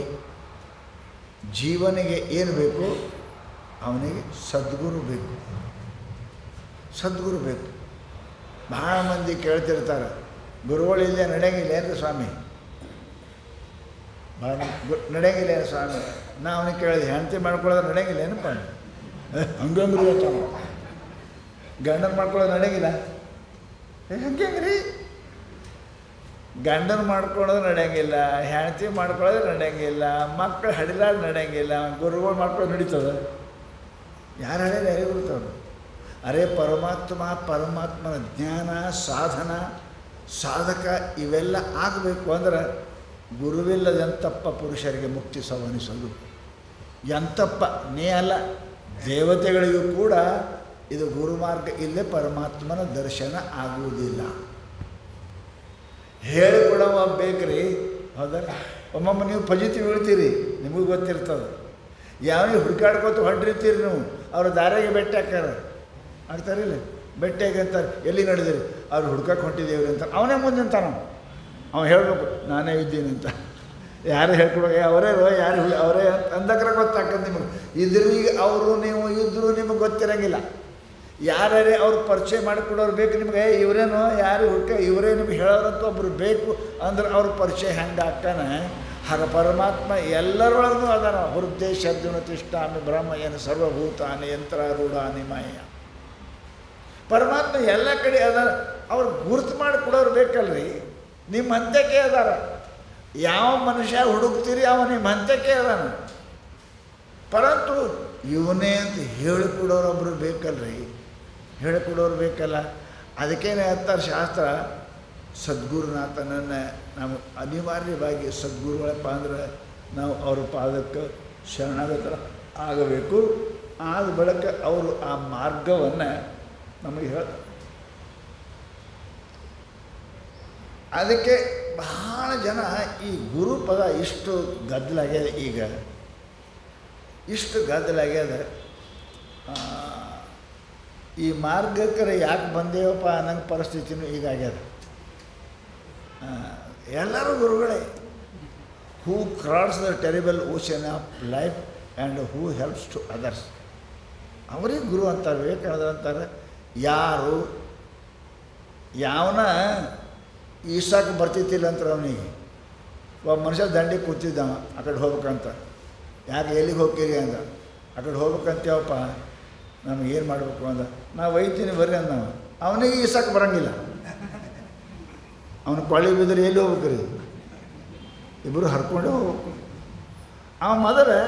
ಏನು ಬೇಕು, ಅವನಿಗೆ ಸದ್ಗುರು ಬೇಕು. ಭಾಳ ಮಂದಿ ಕೇಳ್ತಿರ್ತಾರೆ, ಗುರುಗಳಿಲ್ಲದೆ ನಡೆಯಂಗಿಲ್ಲ ಏನು ಸ್ವಾಮಿ, ಭಾಳ ನಡೆಯಂಗಿಲ್ಲ ಏನು ಸ್ವಾಮಿ. ನಾ ಅವನಿಗೆ ಕೇಳಿದೆ, ಹೆಂಡತಿ ಮಾಡ್ಕೊಳ್ಳೋದು ನಡೆಯಂಗಿಲ್ಲ ಏನಪ್ಪ, ಹಂಗಂಗ್ರಿ ಅಂತ. ಗಂಡನ ಮಾಡ್ಕೊಳ್ಳೋದು ನಡೆಯಂಗಿಲ್ಲ, ಹಂಗೆ ಗಂಡನ ಮಾಡ್ಕೊಳ್ಳೋದು ನಡೆಯಂಗಿಲ್ಲ, ಹೆಂಡತಿ ಮಾಡ್ಕೊಳ್ಳೋದು ನಡೆಯಂಗಿಲ್ಲ, ಮಕ್ಕಳು ಹಡಿಲಾದ ನಡೆಯಂಗಿಲ್ಲ, ಗುರುಗಳು ಮಾಡ್ಕೊಳ್ಳೋದು ನಡೀತದೆ. ಯಾರು ಹೇಳಿಲ್ಲ, ಯಾರಿಗೆ ಬಿಡ್ತವ್ರು? ಅರೆ ಪರಮಾತ್ಮನ ಜ್ಞಾನ ಸಾಧನ ಸಾಧಕ ಇವೆಲ್ಲ ಆಗಬೇಕು ಅಂದ್ರೆ ಗುರುವಿಲ್ಲದೆಂತಪ್ಪ ಪುರುಷರಿಗೆ ಮುಕ್ತಿ ಸವನಿಸಲು. ಎಂತಪ್ಪ ನೀ ಅಲ್ಲ, ದೇವತೆಗಳಿಗೂ ಕೂಡ ಇದು ಗುರುಮಾರ್ಗ ಇಲ್ಲೇ ಪರಮಾತ್ಮನ ದರ್ಶನ ಆಗುವುದಿಲ್ಲ. ಹೇಳಿಕೊಡವ ಬೇಕ್ರಿ, ಹೌದಾ? ಒಮ್ಮೊಮ್ಮೆ ನೀವು ಫಜಿತಿ ಬೀಳ್ತೀರಿ, ನಿಮಗೂ ಗೊತ್ತಿರ್ತದೆ. ಯಾವನಿಗೆ ಹುಡುಕಾಡ್ಕೊತ ಹೊಂಟಿರ್ತೀರಿ ನೀವು, ಅವ್ರ ದಾರಿಗೆ ಭೇಟಿ ಆಗ್ತಾರಿಲ್ಲ, ಭೇಟಿಯಾಗಿ ಅಂತಾರೆ, ಎಲ್ಲಿ ನಡೆದಿರಿ, ಅವ್ರು ಹುಡ್ಕಕ್ಕೆ ಹೊಂಟಿದ್ದೇವ್ರಿ ಅಂತ ಅವನೇ ಮುಂದೆ ಅಂತಾನ. ಅವ್ನು ಹೇಳ್ಬೇಕು ನಾನೇ ಇದ್ದೀನಿ ಅಂತ. ಯಾರು ಹೇಳ್ಕೊಡುವಾಗ ಅವರೇ ಅಂದಕ್ರೆ ಗೊತ್ತಾಗ್ತದೆ ನಿಮಗೆ. ಈಗ ಅವರು ನೀವು ಇದ್ದರೂ ನಿಮಗೆ ಗೊತ್ತಿರಂಗಿಲ್ಲ. ಯಾರೇ ಅವ್ರು ಪರಿಚಯ ಮಾಡಿಕೊಡೋರು ಬೇಕು ನಿಮಗೆ. ಇವರೇನೋ ಯಾರು ಇವರೇ ನಿಮ್ಗೆ ಹೇಳೋರಂತ ಒಬ್ಬರು ಬೇಕು ಅಂದ್ರೆ ಅವ್ರ ಪರಿಚಯ ಹೆಂಗೆ ಆಗ್ತಾನೆ. ಪರಮಾತ್ಮ ಎಲ್ಲರೊಳಗೂ ಅದಾನ. ಹೃದಯ ಶಬ್ದನ ತಿಷ್ಟಾಮಿ ಬ್ರಹ್ಮಯನ ಸರ್ವಭೂತಾನಿ ಯಂತ್ರಾರೂಢಾನಿ ಮಾಯ. ಪರಮಾತ್ಮ ಎಲ್ಲ ಕಡೆ ಅದಾರ. ಅವ್ರು ಗುರುತು ಮಾಡಿಕೊಡೋರು ಬೇಕಲ್ರಿ. ನಿಮ್ಮ ಹಂತಕ್ಕೆ ಅದಾರ. ಯಾವ ಮನುಷ್ಯ ಹುಡುಕ್ತೀರಿ ಅವ ನಿಮ್ಮ ಹಂತಕ್ಕೆ ಅದಾನ. ಪರಂತು ಇವನೇ ಅಂತ ಹೇಳಿಕೊಡೋರೊಬ್ಬರು ಬೇಕಲ್ರಿ, ಹೇಳಿಕೊಡೋರು ಬೇಕಲ್ಲ. ಅದಕ್ಕೇನೆ ಹೇಳ್ತಾರೆ ಶಾಸ್ತ್ರ, ಸದ್ಗುರುನಾಥನನ್ನು ನಾವು ಅನಿವಾರ್ಯವಾಗಿ ಸದ್ಗುರುಗಳಪ್ಪ ಅಂದ್ರೆ ನಾವು ಅವ್ರ ಪಾದಕ್ಕೆ ಶರಣಾಗತರ ಆಗಬೇಕು. ಆದ ಬಳಿಕ ಅವರು ಆ ಮಾರ್ಗವನ್ನು ನಮಗೆ ಅದಕ್ಕೆ ಬಹಳ ಜನ ಈ ಗುರು ಪದ ಇಷ್ಟು ಗದ್ದಲಾಗ್ಯದ. ಈಗ ಇಷ್ಟು ಗದ್ದಲಾಗ್ಯದ. ಈ ಮಾರ್ಗಕ್ಕರೆ ಯಾಕೆ ಬಂದೇವಪ್ಪ ಅನ್ನಂಗೆ ಪರಿಸ್ಥಿತಿನೂ ಈಗ ಆಗ್ಯದ. ಎಲ್ಲರೂ ಗುರುಗಳೇ. Who cross the terrible ocean of life and who helps to others. ಅವರಿಗೆ ಗುರು ಅಂತಾರೆ. ವಿವೇಕಾನಂದ ಅಂತಾರೆ, ಯಾವನ ಈಸಾಕ್ಕೆ ಬರ್ತಿತ್ತಿಲ್ಲ ಅಂತಾರೆ ಅವನಿಗೆ. ಒಬ್ಬ ಮನುಷ್ಯ ದಂಡಿಗೆ ಕೂತಿದ್ದವ, ಆ ಕಡೆ ಹೋಗ್ಬೇಕಂತ. ಯಾಕೆ ಎಲ್ಲಿಗೆ ಹೋಗ್ತೀರಿ ಅಂದ. ಆ ಕಡೆ ಹೋಗ್ಬೇಕಂತೇವಪ್ಪ, ನಮಗೇನು ಮಾಡಬೇಕು ಅಂದ. ನಾವು ಒಯ್ತೀನಿ ಬರ್ರಿ ಅಂದವ. ಅವನಿಗೆ ಈಸಾಕ್ಕೆ ಬರೋಂಗಿಲ್ಲ. ಅವನು ಕೊಳ್ಳಿ ಬಿದ್ದರೆ ಎಲ್ಲಿ ಹೋಗ್ಬೇಕ್ರಿ, ಇಬ್ಬರು ಹರ್ಕೊಂಡೇ ಹೋಗ್ಬೇಕು. ಅವ ಮೊದಲು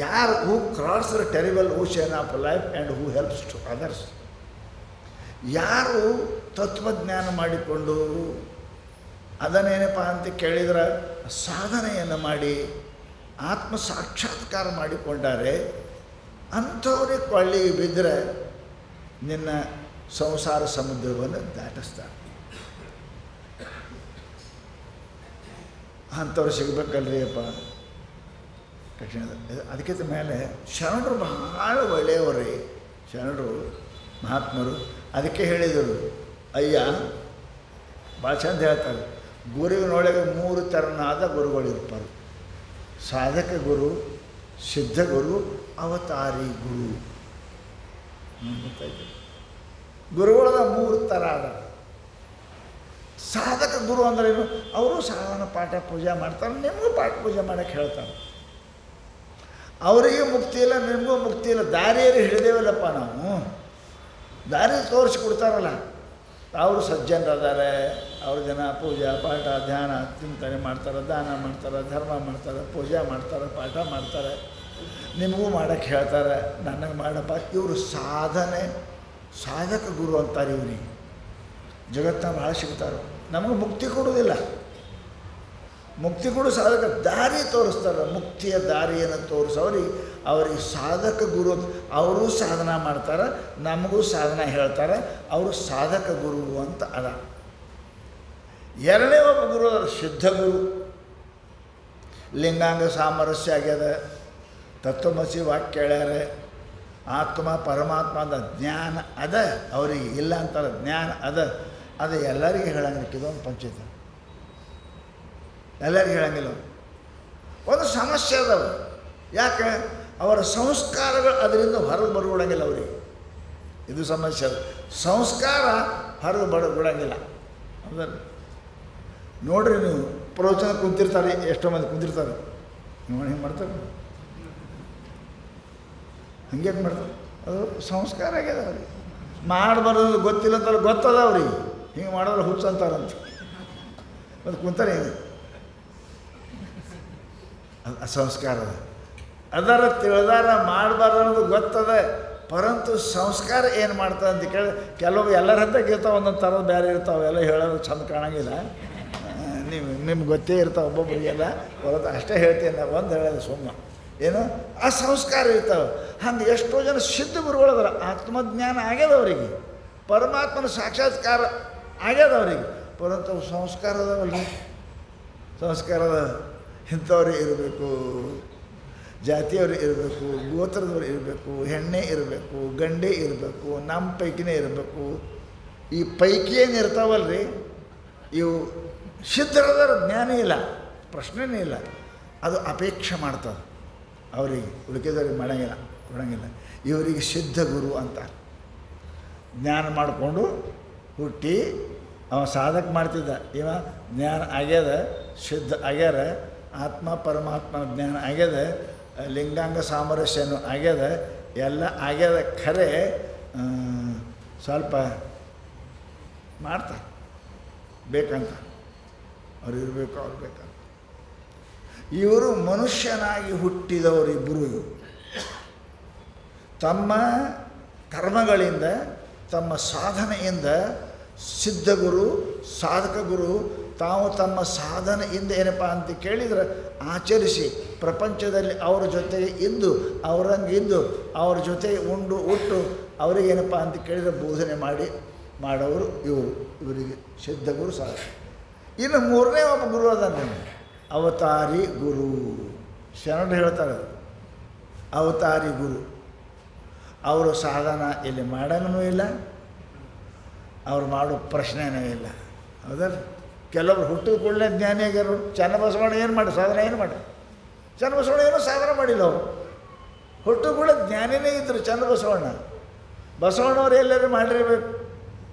ಯಾರು who cross the terrible ocean of life and who helps to others. ಯಾರು ತತ್ವಜ್ಞಾನ ಮಾಡಿಕೊಂಡು ಅದನ್ನೇನಪ್ಪ ಅಂತ ಕೇಳಿದ್ರೆ ಸಾಧನೆಯನ್ನು ಮಾಡಿ ಆತ್ಮ ಸಾಕ್ಷಾತ್ಕಾರ ಮಾಡಿಕೊಂಡಾರೆ ಅಂಥವ್ರಿಗೆ ಕೊಳ್ಳಿಗೆ ಬಿದ್ದರೆ ನಿನ್ನ ಸಂಸಾರ ಸಮುದ್ರವನ್ನು ದಾಟಿಸ್ತಾರೆ. ಅಂಥವ್ರು ಸಿಗಬೇಕಲ್ರಿ ಅಪ್ಪ ಕಠಿಣದ. ಅದಕ್ಕಿಂತ ಮೇಲೆ ಶರಣರು ಬಹಳ ಒಳ್ಳೆಯವರೇ, ಶರಣರು ಮಹಾತ್ಮರು. ಅದಕ್ಕೆ ಹೇಳಿದರು, ಅಯ್ಯ ಭಾಳ ಚಂದ ಹೇಳ್ತಾರೆ, ಗುರುವಿನೊಳಗೆ 3 ಥರನಾದ ಗುರುಗಳಿರ್ತಾರೆ. ಸಾಧಕ ಗುರು, ಸಿದ್ಧ ಗುರು, ಅವತಾರಿ ಗುರು. ಗೊತ್ತಾಯ್ತು? ಗುರುಗಳದ 3 ಥರ ಅದ. ಸಾಧಕ ಗುರು ಅಂದ್ರೇನು? ಅವರು ಸಾಧನ ಪಾಠ ಪೂಜೆ ಮಾಡ್ತಾರೆ, ನಿಮಗೂ ಪಾಠ ಪೂಜೆ ಮಾಡೋಕ್ಕೆ ಹೇಳ್ತಾರೆ. ಅವರಿಗೆ ಮುಕ್ತಿ ಇಲ್ಲ, ನಿಮಗೂ ಮುಕ್ತಿ ಇಲ್ಲ. ದಾರಿಯಲ್ಲಿ ಹಿಡಿದೇವಲ್ಲಪ್ಪ ನಾವು, ದಾರಿ ತೋರಿಸ್ಕೊಡ್ತಾರಲ್ಲ. ಅವರು ಸಜ್ಜನರದಾರೆ, ಅವ್ರ ಜನ ಪೂಜೆ ಪಾಠ ಧ್ಯಾನ ಚಿಂತನೆ ಮಾಡ್ತಾರೆ, ದಾನ ಮಾಡ್ತಾರೆ, ಧರ್ಮ ಮಾಡ್ತಾರೆ, ಪೂಜೆ ಮಾಡ್ತಾರೆ, ಪಾಠ ಮಾಡ್ತಾರೆ, ನಿಮಗೂ ಮಾಡೋಕ್ಕೆ ಹೇಳ್ತಾರೆ, ನನಗೆ ಮಾಡಪ್ಪ. ಇವರು ಸಾಧಕ ಗುರು ಅಂತಾರೆ. ಇವ್ರಿಗೆ ಜಗತ್ತಿನ ಭಾಳ ಸಿಗ್ತಾರೆ. ನಮಗೆ ಮುಕ್ತಿ ಕೊಡೋದಿಲ್ಲ, ಮುಕ್ತಿ ಕೊಡು ಸಾಧಕ ದಾರಿ ತೋರಿಸ್ತಾರೆ. ಮುಕ್ತಿಯ ದಾರಿಯನ್ನು ತೋರಿಸೋರಿಗೆ ಅವ್ರಿಗೆ ಸಾಧಕ ಗುರು ಅಂತ. ಅವರೂ ಸಾಧನ ಮಾಡ್ತಾರೆ, ನಮಗೂ ಸಾಧನ ಹೇಳ್ತಾರೆ. ಅವರು ಸಾಧಕ ಗುರು ಅಂತ ಅದ. ಎರಡನೇ ಒಬ್ಬ ಗುರು ಸಿದ್ಧ ಗುರು. ಲಿಂಗಾಂಗ ಸಾಮರಸ್ಯ ಆಗ್ಯದ, ತತ್ವಮಸಿ ವಾಕ್ಯ ಹೇಳ್ಯಾರೆ, ಆತ್ಮ ಪರಮಾತ್ಮ ಅಂತ ಜ್ಞಾನ ಅದ. ಅವರಿಗೆ ಇಲ್ಲ ಅಂತಾರೆ, ಜ್ಞಾನ ಅದ. ಅದು ಎಲ್ಲರಿಗೆ ಹೇಳಂಗಿಲ್ಲ. ಇದೊಂದು ಪಂಚಾಯತ್ ಎಲ್ಲರಿಗೆ ಹೇಳಂಗಿಲ್ಲ. ಒಂದು ಸಮಸ್ಯೆ ಅದಾವ. ಯಾಕೆ? ಅವರ ಸಂಸ್ಕಾರಗಳು ಅದರಿಂದ ಹೊರಗೆ ಬರ್ಬಿಡಂಗಿಲ್ಲ ಅವರಿಗೆ. ಇದು ಸಮಸ್ಯೆ ಅದ. ಸಂಸ್ಕಾರ ಹೊರಗೆ ಬಿಡಂಗಿಲ್ಲ. ಹೌದಲ್ಲ? ನೋಡ್ರಿ, ನೀವು ಪ್ರವಚನ ಕುಂತಿರ್ತಾರೆ, ಎಷ್ಟೋ ಮಂದಿ ಕುಂತಿರ್ತಾರೆ, ನೋಡಿ ಹಿಂಗೆ ಮಾಡ್ತಾರೆ, ಹಂಗೆ ಮಾಡ್ತಾರೆ. ಅದು ಸಂಸ್ಕಾರ ಆಗ್ಯದ ಅವ್ರಿಗೆ. ಮಾಡಬಾರ್ದು ಗೊತ್ತಿಲ್ಲ ಅಂತಲ್ಲ, ಗೊತ್ತದ ಅವ್ರಿಗೆ. ಹಿಂಗೆ ಮಾಡಿದ್ರೆ ಹುಚ್ಚು ಅಂತಾರಂತ. ಮತ್ತು ಕುಂತಾರೆ ಹಿಂಗೆ. ಅದು ಸಂಸ್ಕಾರ ಅದ. ಅದರ ತಿಳಿದಾರ ಮಾಡಬಾರ್ದು ಅನ್ನೋದು ಗೊತ್ತದ. ಪರಂತು ಸಂಸ್ಕಾರ ಏನು ಮಾಡ್ತದೆ ಅಂತ ಕೇಳಿ ಕೆಲವು ಎಲ್ಲರ ಹತ್ತಿರ ಇರ್ತಾವೆ, ಒಂದೊಂದು ಥರದ್ದು ಬೇರೆ ಇರ್ತಾವೆ. ಎಲ್ಲ ಹೇಳೋದು ಚಂದ ಕಾಣಂಗಿಲ್ಲ. ನಿಮ್ಗೆ ಗೊತ್ತೇ ಇರ್ತಾವೆ ಒಬ್ಬೊಬ್ಬರಿಗೆಲ್ಲ. ಹೊರತು ಅಷ್ಟೇ ಹೇಳ್ತೀನಿ ನಾವು, ಒಂದು ಹೇಳೋದು ಸುಮ್ಮನೆ ಏನು ಆ ಸಂಸ್ಕಾರ ಇರ್ತಾವೆ. ಹಂಗೆ ಎಷ್ಟೋ ಜನ ಸಿದ್ಧ ಗುರುಗಳದಾರ, ಆತ್ಮಜ್ಞಾನ ಆಗ್ಯದ ಅವರಿಗೆ, ಪರಮಾತ್ಮನ ಸಾಕ್ಷಾತ್ಕಾರ ಆಗ್ಯದ ಅವರಿಗೆ. ಪರಂತು ಸಂಸ್ಕಾರ ಅದಾವಲ್ಲ, ಸಂಸ್ಕಾರದ ಇಂಥವ್ರು ಇರಬೇಕು, ಜಾತಿಯವರು ಇರಬೇಕು, ಗೋತ್ರದವ್ರು ಇರಬೇಕು, ಹೆಣ್ಣೆ ಇರಬೇಕು, ಗಂಡೇ ಇರಬೇಕು, ನಮ್ಮ ಪೈಕಿನೇ ಇರಬೇಕು. ಈ ಪೈಕಿ ಏನು ಇರ್ತಾವಲ್ರಿ, ಇವು ಸಿದ್ಧರದಾರ ಜ್ಞಾನ ಇಲ್ಲ, ಪ್ರಶ್ನೆನೇ ಇಲ್ಲ. ಅದು ಅಪೇಕ್ಷೆ ಮಾಡ್ತದೆ ಅವರಿಗೆ, ಉಳಿಕೆದವ್ರಿಗೆ ಕೊಡಂಗಿಲ್ಲ. ಇವರಿಗೆ ಸಿದ್ಧ ಗುರು ಅಂತ. ಜ್ಞಾನ ಮಾಡಿಕೊಂಡು ಹುಟ್ಟಿ ಅವ ಸಾಧಕ ಮಾಡ್ತಿದ್ದ, ಇವ ಜ್ಞಾನ ಆಗ್ಯದ, ಸಿದ್ಧ ಆಗ್ಯಾರ, ಆತ್ಮ ಪರಮಾತ್ಮನ ಜ್ಞಾನ ಆಗ್ಯದ, ಲಿಂಗಾಂಗ ಸಾಮರಸ್ಯನೂ ಆಗ್ಯದ, ಎಲ್ಲ ಆಗ್ಯದ. ಖರೆ ಸ್ವಲ್ಪ ಮಾಡ್ತಾರೆ, ಬೇಕಂತ ಅವ್ರು ಇರಬೇಕು, ಅವ್ರು ಬೇಕಂತ. ಇವರು ಮನುಷ್ಯನಾಗಿ ಹುಟ್ಟಿದವರಿಬ್ಬರು ತಮ್ಮ ಕರ್ಮಗಳಿಂದ, ತಮ್ಮ ಸಾಧನೆಯಿಂದ ಸಿದ್ಧಗುರು, ಸಾಧಕ ಗುರು ತಾವು ತಮ್ಮ ಸಾಧನೆಯಿಂದ ಏನಪ್ಪ ಅಂತ ಕೇಳಿದರೆ ಆಚರಿಸಿ ಪ್ರಪಂಚದಲ್ಲಿ ಅವರ ಜೊತೆಗೆ ಇದ್ದು, ಅವರಂಗಿದ್ದು, ಅವ್ರ ಜೊತೆಗೆ ಉಂಡು ಉಟ್ಟು ಅವರಿಗೇನಪ್ಪ ಅಂತ ಕೇಳಿದರೆ ಬೋಧನೆ ಮಾಡೋರು ಇವರಿಗೆ ಸಿದ್ಧಗುರು ಸಾಧಕ. ಇನ್ನು ಮೂರನೇ ಒಬ್ಬ ಗುರು ಅದನ್ನು ಅವತಾರಿ ಗುರು. ಶರಣರು ಹೇಳ್ತಾರೆ ಅವತಾರಿ ಗುರು. ಅವರು ಸಾಧನ ಇಲ್ಲಿ ಮಾಡೋಂಗೂ ಇಲ್ಲ, ಅವ್ರು ಮಾಡೋ ಪ್ರಶ್ನೆನೂ ಇಲ್ಲ. ಹೌದಲ್ಲ? ಕೆಲವರು ಹುಟ್ಟಿದ ಕೂಡಲೇ ಜ್ಞಾನಿ ಆಗ್ಯಾರು. ಚನ್ನಬಸವಣ್ಣ ಏನು ಮಾಡಿ ಸಾಧನೆ ಏನು ಮಾಡಿ? ಚನ್ನಬಸವಣ್ಣ ಏನೂ ಸಾಧನೆ ಮಾಡಿಲ್ಲ. ಅವರು ಹುಟ್ಟಿದ ಕೂಡಲೇ ಜ್ಞಾನಿನೇ ಇದ್ದರು. ಚನ್ನಬಸವಣ್ಣ ಬಸವಣ್ಣವ್ರು ಎಲ್ಲರೂ ಮಾಡಿರಬೇಕು,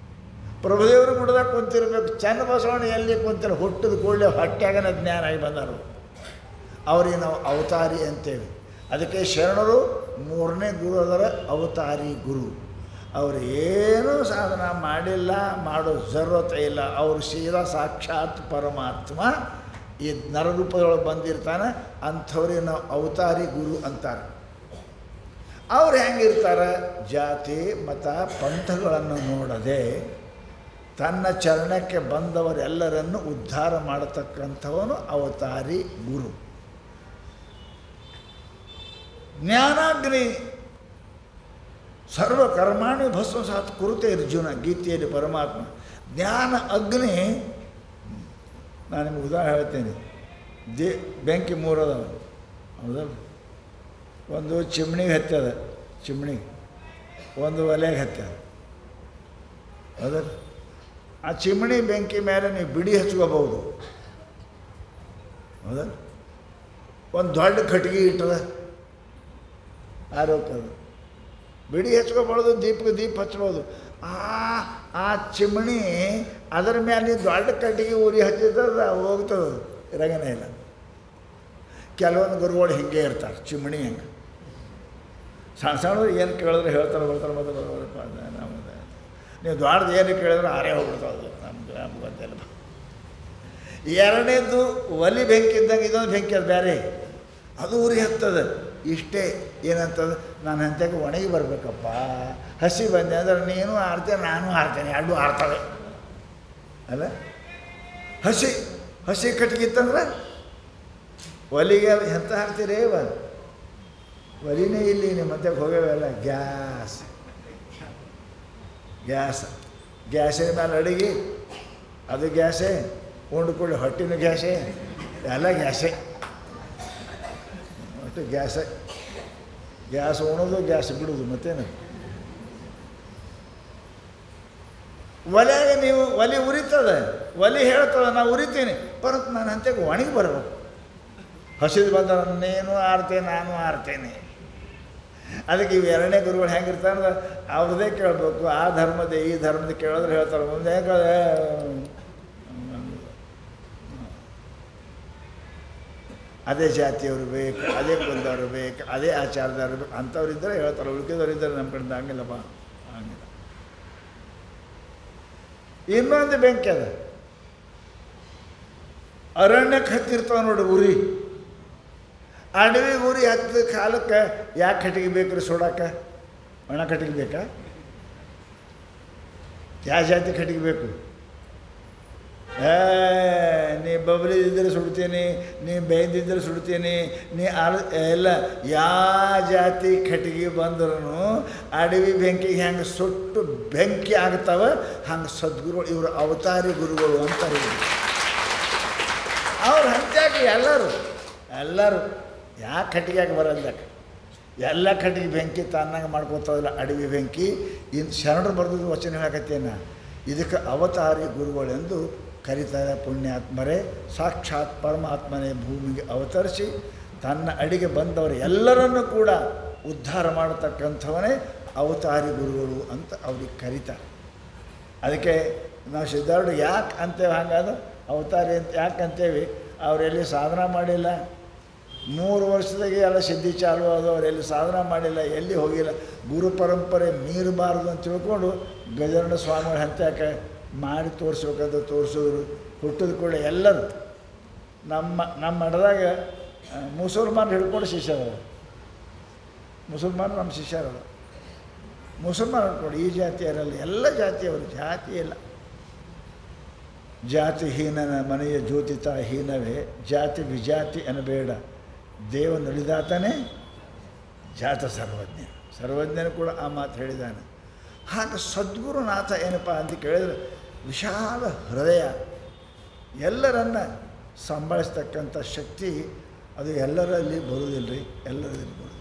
ಪ್ರಭುದೇವರು ಗುಡ್ದಾಗ ಕುಂತಿರ್ಬೇಕು. ಚನ್ನಬಸವಣ್ಣ ಎಲ್ಲಿ ಕುಂತಿಲ್ಲ, ಹುಟ್ಟಿದ ಕೂಡಲೇ ಹೊಟ್ಟೆಗನ ಜ್ಞಾನ ಆಗಿ ಬಂದರು. ಅವ್ರಿಗೆ ನಾವು ಅವತಾರಿ ಅಂತೇವೆ. ಅದಕ್ಕೆ ಶರಣರು ಮೂರನೇ ಗುರು ಅದರ ಅವತಾರಿ ಗುರು. ಅವರು ಏನೂ ಸಾಧನ ಮಾಡಿಲ್ಲ, ಮಾಡೋ ಜರೂರತೆ ಇಲ್ಲ. ಅವರು ಸೀದಾ ಸಾಕ್ಷಾತ್ ಪರಮಾತ್ಮ ಈ ನರರೂಪದೊಳಗೆ ಬಂದಿರ್ತಾನೆ, ಅಂಥವ್ರಿಗೆ ನಾವು ಅವತಾರಿ ಗುರು ಅಂತಾರೆ. ಅವ್ರು ಹೆಂಗಿರ್ತಾರೆ? ಜಾತಿ ಮತ ಪಂಥಗಳನ್ನು ನೋಡದೆ ತನ್ನ ಚರಣಕ್ಕೆ ಬಂದವರೆಲ್ಲರನ್ನು ಉದ್ಧಾರ ಮಾಡತಕ್ಕಂಥವನು ಅವತಾರಿ ಗುರು. ಜ್ಞಾನಾಗ್ನಿ ಸರ್ವಕರ್ಮಾಣಿ ಭಸ್ಮಸಾತ್ ಕುರುತೆ ಅರ್ಜುನ, ಗೀತೆಯಲ್ಲಿ ಪರಮಾತ್ಮ ಜ್ಞಾನ ಅಗ್ನಿ. ನಾನು ನಿಮಗೆ ಉದಾಹರಣೆ ಹೇಳ್ತೇನೆ. ಬೆಂಕಿ ಮೂರದವ, ಹೌದಲ್ಲ? ಒಂದು ಚಿಮ್ಣಿಗೆ ಹತ್ತದ, ಚಿಮ್ಣಿಗೆ ಒಂದು ಒಲೆಗೆ ಹತ್ತದ, ಹೌದಲ್ಲ? ಆ ಚಿಮ್ಣಿ ಬೆಂಕಿ ಮೇಲೆ ನೀವು ಬಿಡಿ ಹಚ್ಕೋಬಹುದು, ಹೌದಲ್ಲ? ಒಂದು ದೊಡ್ಡ ಕಟ್ಟಿಗೆ ಇಟ್ಟದ, ಆರೋಗ್ಯದ ಬಿಡಿ ಹಚ್ಕೋಬಾರ್ದು, ದೀಪಕ್ಕೆ ದೀಪ ಹಚ್ಬೋದು. ಆ ಚಿಮಣಿ ಅದರ ಮೇಲೆ ದೊಡ್ಡ ಕಟ್ಟಿಗೆ ಉರಿ ಹಚ್ಚಿದ್ರೆ ಹೋಗ್ತದೆ, ಇರಗನೇ ಇಲ್ಲ. ಕೆಲವೊಂದು ಗುರುಗಳು ಹಿಂಗೆ ಇರ್ತಾರೆ, ಚಿಮಣಿ ಹಂಗೆ ಸಣ್ಣ ಸಣ್ಣದು ಏನು ಕೇಳಿದ್ರೆ ಹೇಳ್ತಾರೆ, ಬರ್ತಾರೆ, ಮತ್ತೆ ಬರೋರಪ್ಪ ನಮ್ಮದು. ನೀವು ದೊಡ್ಡದು ಏನು ಕೇಳಿದ್ರೆ ಆರೇ ಹೋಗ್ಬಿಡ್ತಾವೆ, ನಮ್ಗೆ ಗೊತ್ತಿಲ್ಲ. ಎರಡನೇದು ಒಲಿ ಬೆಂಕಿ ಇದ್ದಂಗೆ ಇದೊಂದು ಬೆಂಕಿ ಅದು ಬೇರೆ, ಅದು ಉರಿ ಹತ್ತದ. ಇಷ್ಟೇ ಏನಂತಂದ್ರೆ ನಾನು ಅಂತ್ಯಕ್ಕೆ ಒಣಗಿ ಬರಬೇಕಪ್ಪ, ಹಸಿ ಬಂದೆ ಅಂದ್ರೆ ನೀನು ಆಡ್ತೇನೆ ನಾನು ಆಡ್ತೇನೆ, ಎರಡು ಆಡ್ತವೆ ಅಲ್ಲ? ಹಸಿ ಕಟ್ಟಿಗಿತ್ತಂದ್ರೆ ಒಲಿಗೆ ಎಂತ ಹಾಕ್ತೀರಿ? ಒಲಿನೇ ಇಲ್ಲಿ ನಿಮ್ಮ ಮತ್ತೆ ಹೋಗ್ಯಾವೆಲ್ಲ ಗ್ಯಾಸಿನ ಮೇಲೆ ಅಡಿಗೆ, ಅದು ಗ್ಯಾಸೇ, ಉಂಡ್ಕೊಳ್ಳಿ ಹೊಟ್ಟಿನ ಗ್ಯಾಸೇ, ಎಲ್ಲ ಗ್ಯಾಸೇ, ಒಟ್ಟು ಗ್ಯಾಸ್ ಉಣೋದು ಗ್ಯಾಸ್ ಬಿಡೋದು, ಮತ್ತೇನು? ಒಲೆಗೆ ನೀವು ಒಲೆ ಉರಿತದೆ, ಒಲೆ ಹೇಳ್ತದೆ ನಾ ಉರಿತೀನಿ, ಪರತ್ ನಾನು ಅಂತ್ಯಕ್ಕೆ ಒಣಗಿ ಬರಬೇಕು. ಹಸಿದು ಬಂದ ನೀನು ಆಡ್ತೇನೆ ನಾನು ಆಡ್ತೇನೆ. ಅದಕ್ಕೆ ಇವು ಎರಡನೇ ಗುರುಗಳು ಹೆಂಗಿರ್ತಾರೆ ಅಂದ್ರೆ ಅವ್ರದ್ದೇ ಕೇಳಬೇಕು. ಆ ಧರ್ಮದೇ ಈ ಧರ್ಮದ ಕೇಳಿದ್ರೆ ಹೇಳ್ತಾರೆ, ಮುಂದೆ ಅದೇ ಜಾತಿಯವರು ಬೇಕು, ಅದೇ ಕುಲದವ್ರು ಬೇಕು, ಅದೇ ಆಚಾರದವ್ರು ಬೇಕು ಅಂಥವ್ರಿದ್ದರೆ ಹೇಳ್ತಾರೆ. ಉಳ್ಕಿದವರಿದ್ದರೆ ನಮ್ಮ ಕಡೆಯಿಂದ ಹಂಗಿಲ್ಲಪ್ಪ, ಹಂಗಿಲ್ಲ. ಇನ್ನೊಂದು ಬೆಂಕಿ ಅದ, ಅರಣ್ಯಕ್ಕೆ ಹತ್ತಿರ್ತಾವೆ ನೋಡಿ ಉರಿ, ಅಡವಿ ಉರಿ ಹತ್ತಿದ ಕಾಲಕ್ಕೆ ಯಾಕೆ ಕಟ್ಟಿಗೆ ಬೇಕ್ರಿ ಸುಡಕ್ಕೆ? ಒಣ ಕಟ್ಟಿಗೆ ಬೇಕಾ? ಯಾವ ಜಾತಿ ಕಟ್ಟಿಗೆ ಬೇಕು? ನೀ ಬಬಲಿದ್ದರೆ ಸುಡ್ತೀನಿ, ನೀ ಬೇಯ್ದಿದ್ದರೆ ಸುಡ್ತೀನಿ, ನೀ ಎಲ್ಲ ಯಾವ ಜಾತಿ ಕಟ್ಟಿಗೆ ಬಂದ್ರೂ ಅಡವಿ ಬೆಂಕಿಗೆ ಹೆಂಗೆ ಸುಟ್ಟು ಬೆಂಕಿ ಆಗ್ತಾವ, ಹಂಗೆ ಸದ್ಗುರುಗಳು ಇವರು ಅವತಾರಿ ಗುರುಗಳು ಅಂತಾರೆ. ಅವ್ರು ಹಂಚಾಗಿ ಎಲ್ಲರೂ ಯಾಕೆ ಕಟ್ಟಿಗೆಯಾಗಿ ಬರೋದಕ್ಕೆ ಎಲ್ಲ ಕಟ್ಟಿಗೆ ಬೆಂಕಿ ತನ್ನಂಗೆ ಮಾಡ್ಕೋತಾವಲ್ಲ ಅಡವಿ ಬೆಂಕಿ. ಇನ್ನು ಶರಣರು ಬರೆದು ವಚನ ಹೇಳಕತ್ತೇನ, ಇದಕ್ಕೆ ಅವತಾರಿ ಗುರುಗಳೆಂದು ಕರೀತಾರೆ. ಪುಣ್ಯಾತ್ಮರೇ ಸಾಕ್ಷಾತ್ ಪರಮಾತ್ಮನೇ ಭೂಮಿಗೆ ಅವತರಿಸಿ ತನ್ನ ಅಡಿಗೆ ಬಂದವರು ಎಲ್ಲರನ್ನೂ ಕೂಡ ಉದ್ಧಾರ ಮಾಡತಕ್ಕಂಥವನೇ ಅವತಾರಿ ಗುರುಗಳು ಅಂತ ಅವ್ರಿಗೆ ಕರೀತಾರೆ. ಅದಕ್ಕೆ ನಾವು ಸಿದ್ಧಾರೂಢ ಯಾಕೆ ಅಂತೇವೆ, ಹಂಗಾದ್ರೆ ಅವತಾರಿ ಅಂತ ಯಾಕೆ ಅಂತೇವಿ? ಅವರೆಲ್ಲಿ ಸಾಧನ ಮಾಡಿಲ್ಲ, 3 ವರ್ಷದಾಗೆ ಎಲ್ಲ ಸಿದ್ಧಿ ಚಾಲು ಅದು, ಅವರೆಲ್ಲಿ ಸಾಧನ ಮಾಡಿಲ್ಲ, ಎಲ್ಲಿ ಹೋಗಿಲ್ಲ. ಗುರು ಪರಂಪರೆ ಮೀರಬಾರ್ದು ಅಂತ ತಿಳ್ಕೊಂಡು ಗಜಾನನ ಸ್ವಾಮಿಗಳ ಹಂತಕ್ಕೆ ಮಾಡಿ ತೋರಿಸ್ಬೇಕಂತ ತೋರಿಸಿದ್ರು. ಹುಟ್ಟಿದ ಕೂಡ ಎಲ್ಲರೂ ನಮ್ಮ ಮಠದಾಗ ಮುಸಲ್ಮಾನ್ ಹಿಡ್ಕೊಂಡು ಶಿಷ್ಯರವ, ಮುಸಲ್ಮಾನರು ನಮ್ಮ ಶಿಷ್ಯರವ. ಮುಸಲ್ಮಾನ್ ಹಿಡ್ಕೊಂಡು ಈ ಜಾತಿಯರಲ್ಲಿ ಎಲ್ಲ ಜಾತಿಯವರು, ಜಾತಿ ಇಲ್ಲ. ಜಾತಿಹೀನನ ಮನೆಯ ಜ್ಯೋತಿತ ಹೀನವೇ, ಜಾತಿ ವಿಜಾತಿ ಅನ್ನಬೇಡ, ದೇವ ನುಡಿದಾತನೇ ಜಾತ ಸರ್ವಜ್ಞನು ಕೂಡ ಆ ಮಾತು ಹೇಳಿದ್ದಾನೆ. ಹಾಗೆ ಸದ್ಗುರುನಾಥ ಏನಪ್ಪ ಅಂತ ಕೇಳಿದ್ರೆ ವಿಶಾಲ ಹೃದಯ, ಎಲ್ಲರನ್ನ ಸಂಭಾಳಿಸ್ತಕ್ಕಂಥ ಶಕ್ತಿ ಅದು ಎಲ್ಲರಲ್ಲಿ ಬರುವುದಿಲ್ಲ ರೀ, ಎಲ್ಲರಲ್ಲಿ ಬರೋದು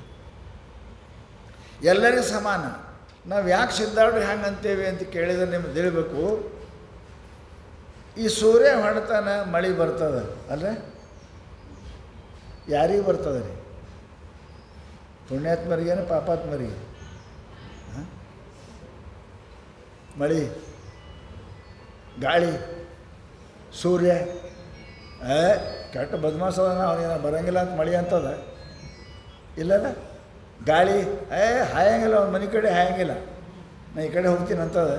ಎಲ್ಲರಿಗೂ ಸಮಾನ. ನಾವು ಯಾಕೆ ಸಿದ್ಧಾರೂಢರು ಹೆಂಗೆ ಅಂತೇವೆ ಅಂತ ಕೇಳಿದ್ರೆ ನಿಮ್ಗೆ ತಿಳಿಬೇಕು. ಈ ಸೂರ್ಯ ಹೊಡ್ತಾನೆ ಮಳೆ ಬರ್ತದೆ ಅಲ್ಲೇ, ಯಾರಿಗೆ ಬರ್ತದೆ ರೀ? ಪುಣ್ಯಾತ್ಮರಿಗೇನು ಪಾಪಾತ್ಮರಿಗೆ? ಮಳೆ, ಗಾಳಿ, ಸೂರ್ಯ ಕೆಟ್ಟ ಬದಮಾಸದ ಅವನೇನ ಬರೋಂಗಿಲ್ಲ ಅಂತ ಮಳೆ ಅಂತದ ಇಲ್ಲದ. ಗಾಳಿ ಹಾಯಂಗಿಲ್ಲ, ಅವ್ನ ಮನೆ ಕಡೆ ಹಾಯಂಗಿಲ್ಲ, ನಾ ಈ ಕಡೆ ಹೋಗ್ತೀನಿ ಅಂತದ.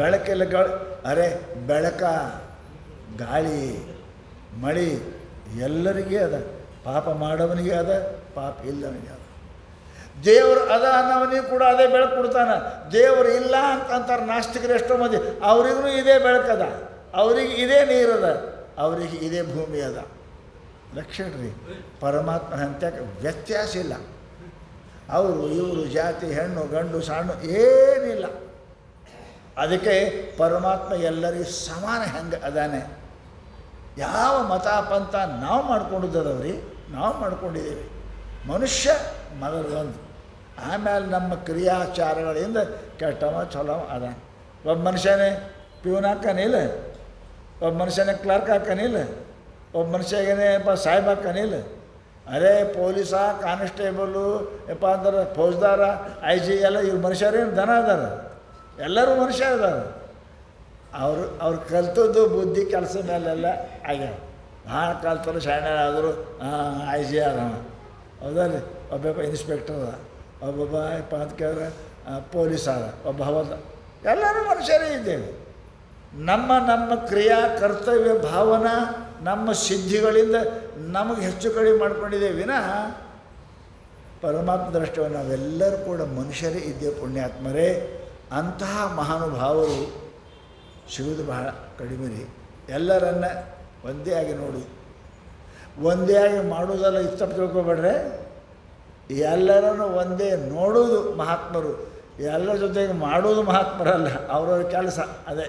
ಬೆಳಕೆಲ್ಲ ಗಾಳಿ, ಅರೆ ಬೆಳಕ ಗಾಳಿ ಮಳೆ ಎಲ್ಲರಿಗೆ ಅದ, ಪಾಪ ಮಾಡವನಿಗೆ ಅದ, ಪಾಪ ಇಲ್ಲವನಿಗೆ ಅದ. ದೇವರು ಅದ ಅನ್ನವನಿಗೆ ಕೂಡ ಅದೇ ಬೆಳಕು ಕೊಡ್ತಾನೆ. ದೇವರು ಇಲ್ಲ ಅಂತಾರೆ ನಾಸ್ತಿಕರು ಎಷ್ಟೋ ಮಂದಿ, ಅವ್ರಿಗೂ ಇದೇ ಬೆಳಕದ, ಅವ್ರಿಗೆ ಇದೇ ನೀರದ, ಅವರಿಗೆ ಇದೇ ಭೂಮಿ ಅದ. ಲಕ್ಷ್ಯ ಇಡ್ರಿ, ಪರಮಾತ್ಮ ಅಂತ್ಯಕ್ಕೆ ವ್ಯತ್ಯಾಸ ಇಲ್ಲ. ಅವರು ಇವರು ಜಾತಿ ಹೆಣ್ಣು ಗಂಡು ಸಣ್ಣ ಏನಿಲ್ಲ. ಅದಕ್ಕೆ ಪರಮಾತ್ಮ ಎಲ್ಲರಿಗೂ ಸಮಾನ ಹೆಂಗೆ ಅದಾನೆ. ಯಾವ ಮತ ಪಂಥ ನಾವು ಮಾಡ್ಕೊಂಡಿದ್ದದವ್ರಿ, ನಾವು ಮಾಡ್ಕೊಂಡಿದ್ದೀವಿ. ಮನುಷ್ಯ ಮೊದಲು ಒಂದು, ಆಮೇಲೆ ನಮ್ಮ ಕ್ರಿಯಾಚಾರಗಳಿಂದ ಕೆಟ್ಟವ ಚಲೋ ಅದ. ಒಬ್ಬ ಮನುಷ್ಯನೇ ಪ್ಯೂನ್ ಹಾಕನಿಲ್ಲ, ಒಬ್ಬ ಮನುಷ್ಯನೇ ಕ್ಲರ್ಕ್ ಹಾಕನಿಲ್ಲ, ಒಬ್ಬ ಮನುಷ್ಯಗೇನೆ ಸಾಹೇಬ್ ಹಾಕನಿಲ್ಲ. ಅದೇ ಪೊಲೀಸ ಕಾನ್ಸ್ಟೇಬಲು ಯಪ್ಪ ಅಂದ್ರೆ ಫೌಜ್ದಾರ IG ಎಲ್ಲ ಇವ್ರು ಮನುಷ್ಯರೇನು ದನ ಅದಾರ, ಎಲ್ಲರೂ ಮನುಷ್ಯ ಅದಾರ. ಅವ್ರು ಕಲ್ತದ್ದು ಬುದ್ಧಿ ಕೆಲಸ ಮೇಲೆಲ್ಲ ಆಗ್ಯಾವ. ಕಲ್ತರು ಶಾಣ್ಯರಾದರು IG ಅದ, ಹೌದಲ್ರಿ. ಒಬ್ಬ ಇನ್ಸ್ಪೆಕ್ಟರ್ ಅದ, ಒಬ್ಬೊಬ್ಬ ಯಪ್ಪ ಅಂತ ಕೇಳಿದ್ರೆ ಪೊಲೀಸ್ ಅದ, ಒಬ್ಬ ಹವದ, ಎಲ್ಲರೂ ಮನುಷ್ಯರೇ ಇದ್ದೇವೆ. ನಮ್ಮ ಕ್ರಿಯಾ ಕರ್ತವ್ಯ ಭಾವನಾ ನಮ್ಮ ಸಿದ್ಧಿಗಳಿಂದ ನಮಗೆ ಹೆಚ್ಚು ಕಡಿಮೆ ಮಾಡ್ಕೊಂಡಿದ್ದೇವೆ ವಿನಃ ಪರಮಾತ್ಮ ದೃಷ್ಟಿಯನ್ನು ನಾವೆಲ್ಲರೂ ಕೂಡ ಮನುಷ್ಯರೇ ಇದ್ದೇವೆ. ಪುಣ್ಯಾತ್ಮರೇ, ಅಂತಹ ಮಹಾನುಭಾವರು ಸಿಗೋದು ಬಹಳ ಕಡಿಮೆ ರೀ. ಎಲ್ಲರನ್ನ ಒಂದೇ ಆಗಿ ನೋಡು, ಒಂದೇ ಆಗಿ ಮಾಡೋದಲ್ಲ, ಇಷ್ಟಪಟ್ಟು ತಿಳ್ಕೊಬೇಡ್ರೆ. ಎಲ್ಲರನ್ನು ಒಂದೇ ನೋಡೋದು ಮಹಾತ್ಮರು, ಎಲ್ಲರ ಜೊತೆಗೆ ಮಾಡೋದು ಮಹಾತ್ಮರಲ್ಲ. ಅವ್ರವ್ರ ಕೆಲಸ ಅದೇ,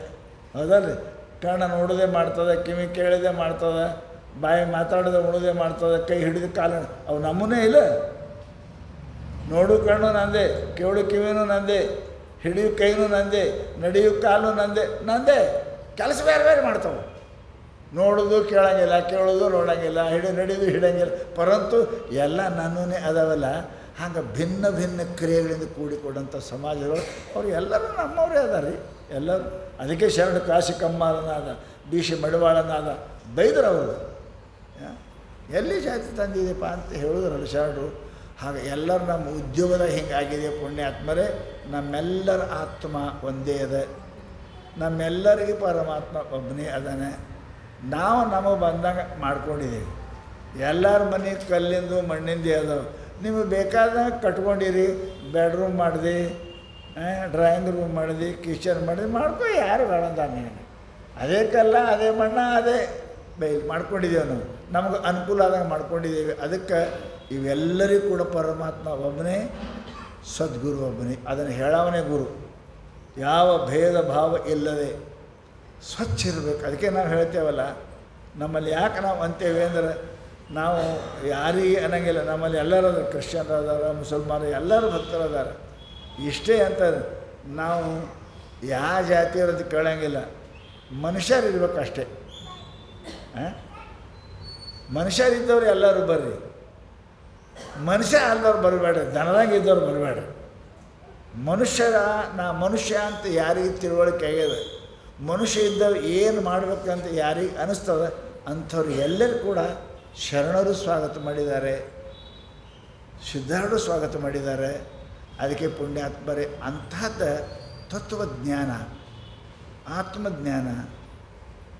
ಹೌದಲ್ರಿ. ಕಣ್ಣು ನೋಡೋದೇ ಮಾಡ್ತದೆ, ಕಿವಿ ಕೇಳೋದೇ ಮಾಡ್ತದೆ, ಬಾಯಿ ಮಾತಾಡೋದೇ ಉಣೋದೇ ಮಾಡ್ತದೆ, ಕೈ ಹಿಡಿದು ಕಾಲು ಅವು ನಮ್ಮನೇ ಇಲ್ಲ. ನೋಡು ಕಣ್ಣು ನಂದೆ, ಕೇಳು ಕಿವಿನೂ ನಂದೆ, ಹಿಡಿಯು ಕೈನೂ ನಂದೆ, ನಡೆಯು ಕಾಲು ನಂದೆ. ಕೆಲಸ ಬೇರೆ ಬೇರೆ ಮಾಡ್ತಾವೆ. ನೋಡೋದು ಕೇಳೋಂಗಿಲ್ಲ, ಕೇಳೋದು ನೋಡೋಂಗಿಲ್ಲ, ನಡೆಯೋದು ಹಿಡೋಂಗಿಲ್ಲ. ಪರಂತು ಎಲ್ಲ ನನ್ನೂ ಅದಾವಲ್ಲ. ಹಾಗೆ ಭಿನ್ನ ಭಿನ್ನ ಕ್ರಿಯೆಗಳಿಂದ ಕೂಡಿಕೊಂಡಂಥ ಸಮಾಜಗಳು ಅವ್ರು ಎಲ್ಲರೂ ನಮ್ಮವರೇ ಅದ ರೀ, ಎಲ್ಲರೂ. ಅದಕ್ಕೆ ಶರಣ ಕಾಶಿ ಕಮ್ಮಾರನಾದ, BC ಮಡಿವಾಳನಾದ ಬೈದರು ಅವರು. ಎಲ್ಲಿ ಜಾತಿ ತಂದಿದೆಯಪ್ಪ ಅಂತ ಹೇಳಿದ್ರಲ್ಲ ಶರಣರು. ಹಾಗೆ ಎಲ್ಲರೂ ನಮ್ಮ ಉದ್ಯೋಗದಾಗ ಹಿಂಗಾಗಿದೆ. ಪುಣ್ಯಾತ್ಮರೇ, ನಮ್ಮೆಲ್ಲರ ಆತ್ಮ ಒಂದೇ ಅದ, ನಮ್ಮೆಲ್ಲರಿಗೂ ಪರಮಾತ್ಮ ಒಬ್ಬನೇ ಅದಾನೆ. ನಾವು ನಮಗೆ ಬಂದಂಗೆ ಮಾಡ್ಕೊಂಡಿದ್ದೀವಿ. ಎಲ್ಲರ ಮನೆ ಕಲ್ಲಿಂದು ಮಣ್ಣಿಂದೇ ಅದಾವೆ. ನಿಮಗೆ ಬೇಕಾದಂಗೆ ಕಟ್ಕೊಂಡಿರಿ, ಬೆಡ್ರೂಮ್ ಮಾಡಿದೆ, ಡ್ರಾಯಿಂಗ್ ರೂಮ್ ಮಾಡಿದೆ, ಕಿಚನ್ ಮಾಡಿದೆ, ಮಾಡ್ಕೊ, ಯಾರು ಬೇಡಂತ ನೀನು. ಅದೇ ಕಲ್ಲ, ಅದೇ ಮಣ್ಣ, ಅದೇ ಬೈಲ್ ಮಾಡ್ಕೊಂಡಿದ್ದೇವೆ. ನಮಗೆ ಅನುಕೂಲ ಆದಂಗೆ ಮಾಡ್ಕೊಂಡಿದ್ದೀವಿ. ಅದಕ್ಕೆ ಇವೆಲ್ಲರಿಗೂ ಕೂಡ ಪರಮಾತ್ಮ ಒಬ್ಬನೇ, ಸದ್ಗುರು ಒಬ್ಬನೇ. ಅದನ್ನು ಹೇಳವನೇ ಗುರು. ಯಾವ ಭೇದ ಭಾವ ಇಲ್ಲದೆ ಸ್ವಚ್ಛ ಇರಬೇಕು. ಅದಕ್ಕೆ ನಾವು ಹೇಳ್ತೇವಲ್ಲ, ನಮ್ಮಲ್ಲಿ ಯಾಕೆ ನಾವು ಅಂತೇವೆ ಅಂದರೆ, ನಾವು ಯಾರಿಗೆ ಅನ್ನಂಗಿಲ್ಲ. ನಮ್ಮಲ್ಲಿ ಎಲ್ಲರೂ ಅದಾರೆ, ಕ್ರಿಶ್ಚಿಯನ್ರು ಅದಾರ, ಮುಸಲ್ಮಾನರು, ಎಲ್ಲರೂ ಭಕ್ತರು ಅದಾರ. ಇಷ್ಟೇ ಅಂತ ನಾವು ಯಾವ ಜಾತಿಯವ್ರದ್ದು ಕೇಳೋಂಗಿಲ್ಲ, ಮನುಷ್ಯರಿರ್ಬೇಕು ಅಷ್ಟೇ. ಮನುಷ್ಯರಿದ್ದವ್ರು ಎಲ್ಲರೂ ಬರ್ರಿ, ಮನುಷ್ಯ ಅಲ್ಲವ್ರು ಬರಬೇಡ್ರಿ, ದನದಂಗೆ ಇದ್ದವ್ರು ಬರಬೇಡ್ರಿ. ಮನುಷ್ಯ ಅಂತ ಯಾರಿಗೆ ತಿಳುವಳಿಕೆ ಆಗ್ಯದ, ಮನುಷ್ಯ ಇದ್ದವ್ರು ಏನು ಮಾಡ್ಬೇಕಂತ ಯಾರಿಗೆ ಅನ್ನಿಸ್ತದೆ ಅಂಥವ್ರು ಎಲ್ಲರೂ ಕೂಡ ಶರಣರು ಸ್ವಾಗತ ಮಾಡಿದ್ದಾರೆ, ಸಿದ್ಧಾರೂಢರು ಸ್ವಾಗತ ಮಾಡಿದ್ದಾರೆ. ಅದಕ್ಕೆ ಪುಣ್ಯಾತ್ಮರೇ, ಅಂಥದ್ದು ತತ್ವಜ್ಞಾನ, ಆತ್ಮಜ್ಞಾನ,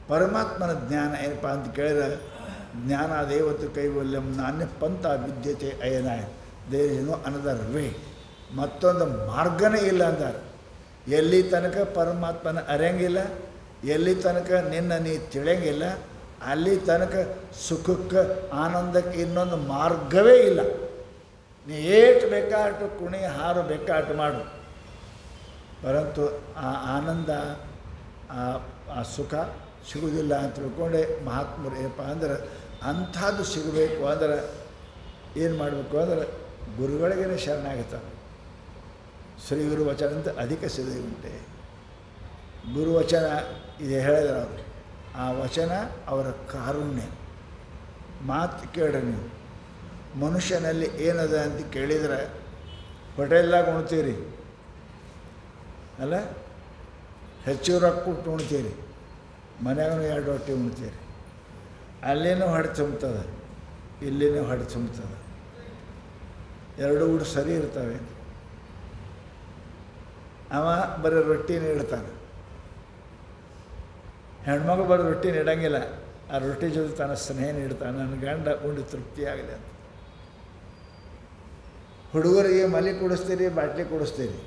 ಪರಮಾತ್ಮನ ಜ್ಞಾನ ಏನಪ್ಪ ಅಂತ ಕೇಳಿದ್ರೆ, ಜ್ಞಾನ ದೇವತ್ತು ಕೈವಲ್ಯಂ ನಾಣ್ಯ ಪಂಥ ವಿದ್ಯತೆ ಅಯನಾಯ, there is no another way. ಮತ್ತೊಂದು ಮಾರ್ಗನೇ ಇಲ್ಲ ಅಂತಾರೆ. ಎಲ್ಲಿ ತನಕ ಪರಮಾತ್ಮನ ಅರಿಯಂಗಿಲ್ಲ, ಎಲ್ಲಿ ತನಕ ನಿನ್ನ ನೀ ತಿಳಿಯಂಗಿಲ್ಲ, ಅಲ್ಲಿ ತನಕ ಸುಖಕ್ಕೆ ಆನಂದಕ್ಕೆ ಇನ್ನೊಂದು ಮಾರ್ಗವೇ ಇಲ್ಲ. ನೀ ಏಟು ಬೇಕಾಟು ಕುಣಿ ಹಾರು ಬೇಕಾಟು ಮಾಡು, ಪರಂತು ಆ ಆನಂದ ಆ ಸುಖ ಸಿಗುವುದಿಲ್ಲ ಅಂತ ತಿಳ್ಕೊಂಡೆ ಮಹಾತ್ಮರು ಏನಪ್ಪ ಅಂದ್ರೆ, ಅಂಥದ್ದು ಸಿಗಬೇಕು ಅಂದ್ರೆ ಏನು ಮಾಡಬೇಕು ಅಂದ್ರೆ ಗುರುಗಳಿಗೇ ಶರಣಾಗುತ್ತಾರೆ. ಶ್ರೀ ಗುರುವಚನ ಅಂತ ಅಧಿಕ ಸಿದ್ಧಿ ಉಂಟೆ. ಗುರುವಚನ ಇದು ಹೇಳಿದ್ರು ಅವರು. ಆ ವಚನ ಅವರ ಕಾರುಣ್ಯ. ಮಾತು ಕೇಳ್ರಿ ನೀವು. ಮನುಷ್ಯನಲ್ಲಿ ಏನದ ಅಂತ ಕೇಳಿದರೆ, ಹೋಟೆಲ್ದಾಗ ಉಣ್ತೀರಿ ಅಲ್ಲ, ಹೆಚ್ಚು ರೊಕ್ಕ ಕೊಟ್ಟು ಉಣ್ತೀರಿ, ಮನ್ಯಾಗೂ 2 ರೊಟ್ಟಿ ಉಣ್ತೀರಿ. ಅಲ್ಲಿನೂ ಹೊಟ್ಟೆ ತುಂಬುತ್ತದೆ, ಇಲ್ಲಿನೂ ಹೊಟ್ಟೆ ತುಂಬುತ್ತದೆ. ಎರಡೂ ಊಟ ಸರಿ ಇರ್ತವೆ. ಅವ ಬರೀ ರೊಟ್ಟಿನ ಇಡ್ತಾನೆ, ಹೆಣ್ಮಗಳು ಬರೀ ರೊಟ್ಟಿನ ಇಡಂಗಿಲ್ಲ, ಆ ರೊಟ್ಟಿ ಜೊತೆ ತನ್ನ ಸ್ನೇಹ ನೀಡ್ತಾನೆ, ನನ್ನ ಗಂಡ ಉಂಡು ತೃಪ್ತಿಯಾಗಲಿ ಅಂತ. ಹುಡುಗರಿಗೆ ಮಲಿ ಕುಡಿಸ್ತೀರಿ, ಬಾಟ್ಲಿ ಕುಡಿಸ್ತೀರಿ.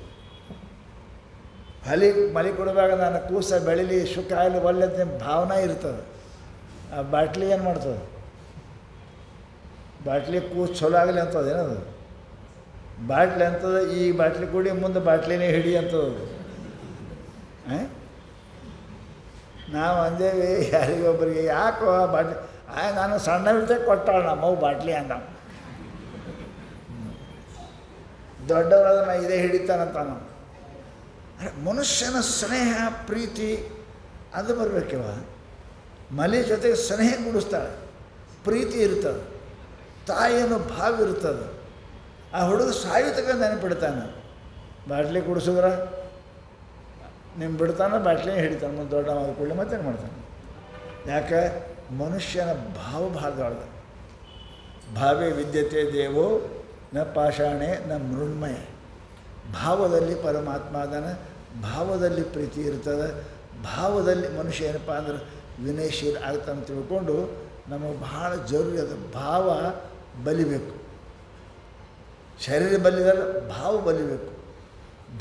ಮಲಿ ಕೊಡುವಾಗ ನಾನು ಕೂಸ ಬೆಳೀಲಿ ಸುಖ ಆಗಲಿ ಒಳ್ಳೆದ ಭಾವನೆ ಇರ್ತದೆ. ಆ ಬಾಟ್ಲಿ ಏನು ಮಾಡ್ತದೆ? ಬಾಟ್ಲಿ ಕೂಸು ಚಲೋ ಆಗಲಿ ಅಂತದ ಏನದು? ಬಾಟ್ಲಿ ಅಂತದ, ಈ ಬಾಟ್ಲಿ ಕುಡಿ ಮುಂದೆ ಬಾಟ್ಲಿನೇ ಹಿಡಿ ಅಂತದ. ನಾವು ಅಂದೇವಿ ಯಾರಿಗೊಬ್ಬರಿಗೆ, ಯಾಕೋ ಬಾಟ್ಲಿ ನಾನು ಸಣ್ಣ ಇರ್ತೇ ಕೊಟ್ಟಾಳ ನಮ್ಮವು ಬಾಟ್ಲಿ ಅಂದ. ದೊಡ್ಡವರಾದ ನಾ ಇದೇ ಹಿಡಿತಾನಂತ ನಾವು. ಮನುಷ್ಯನ ಸ್ನೇಹ ಪ್ರೀತಿ ಅದು ಬರಬೇಕವ. ಮಲಿ ಜೊತೆಗೆ ಸ್ನೇಹ ಕುಡಿಸ್ತಾಳೆ, ಪ್ರೀತಿ ಇರ್ತದೆ, ತಾಯಿಯನ್ನು ಭಾವ ಇರ್ತದೆ. ಆ ಹುಡುಗ ಸಾಯು ತಗೊಂಡು ನೆನಪಿಡ್ತಾನೆ. ಬಾಟ್ಲಿ ಕುಡಿಸಿದ್ರೆ ನಿಮ್ಮ ಬಿಡ್ತಾನೆ, ಬಾಟ್ಲಿನೇ ಹಿಡಿತಾನೆ. ಮುಂದೆ ದೊಡ್ಡ ಮಾತು ಕೂಡಲೇ ಮತ್ತೇನು ಮಾಡ್ತಾನೆ? ಯಾಕೆ? ಮನುಷ್ಯನ ಭಾವ ಭಾಳ ದೊಡ್ಡದು. ಭಾವೇ ವಿದ್ಯತೆ ದೇವೋ ನ ಪಾಷಾಣೆ ನ ಮೃಣ್ಮಯ. ಭಾವದಲ್ಲಿ ಪರಮಾತ್ಮ ಅದನ್ನು, ಭಾವದಲ್ಲಿ ಪ್ರೀತಿ ಇರ್ತದೆ, ಭಾವದಲ್ಲಿ ಮನುಷ್ಯ ಏನಪ್ಪ ಅಂದ್ರೆ ವಿನಯಶೀಲ ಆಗ್ತಾನೆ ತಿಳ್ಕೊಂಡು ನಮಗೆ ಭಾಳ ಜರೂರಿ ಅದು. ಭಾವ ಬಲಿಬೇಕು. ಶರೀರ ಬಲಿದಲ್ಲ, ಭಾವ ಬಲಿಬೇಕು.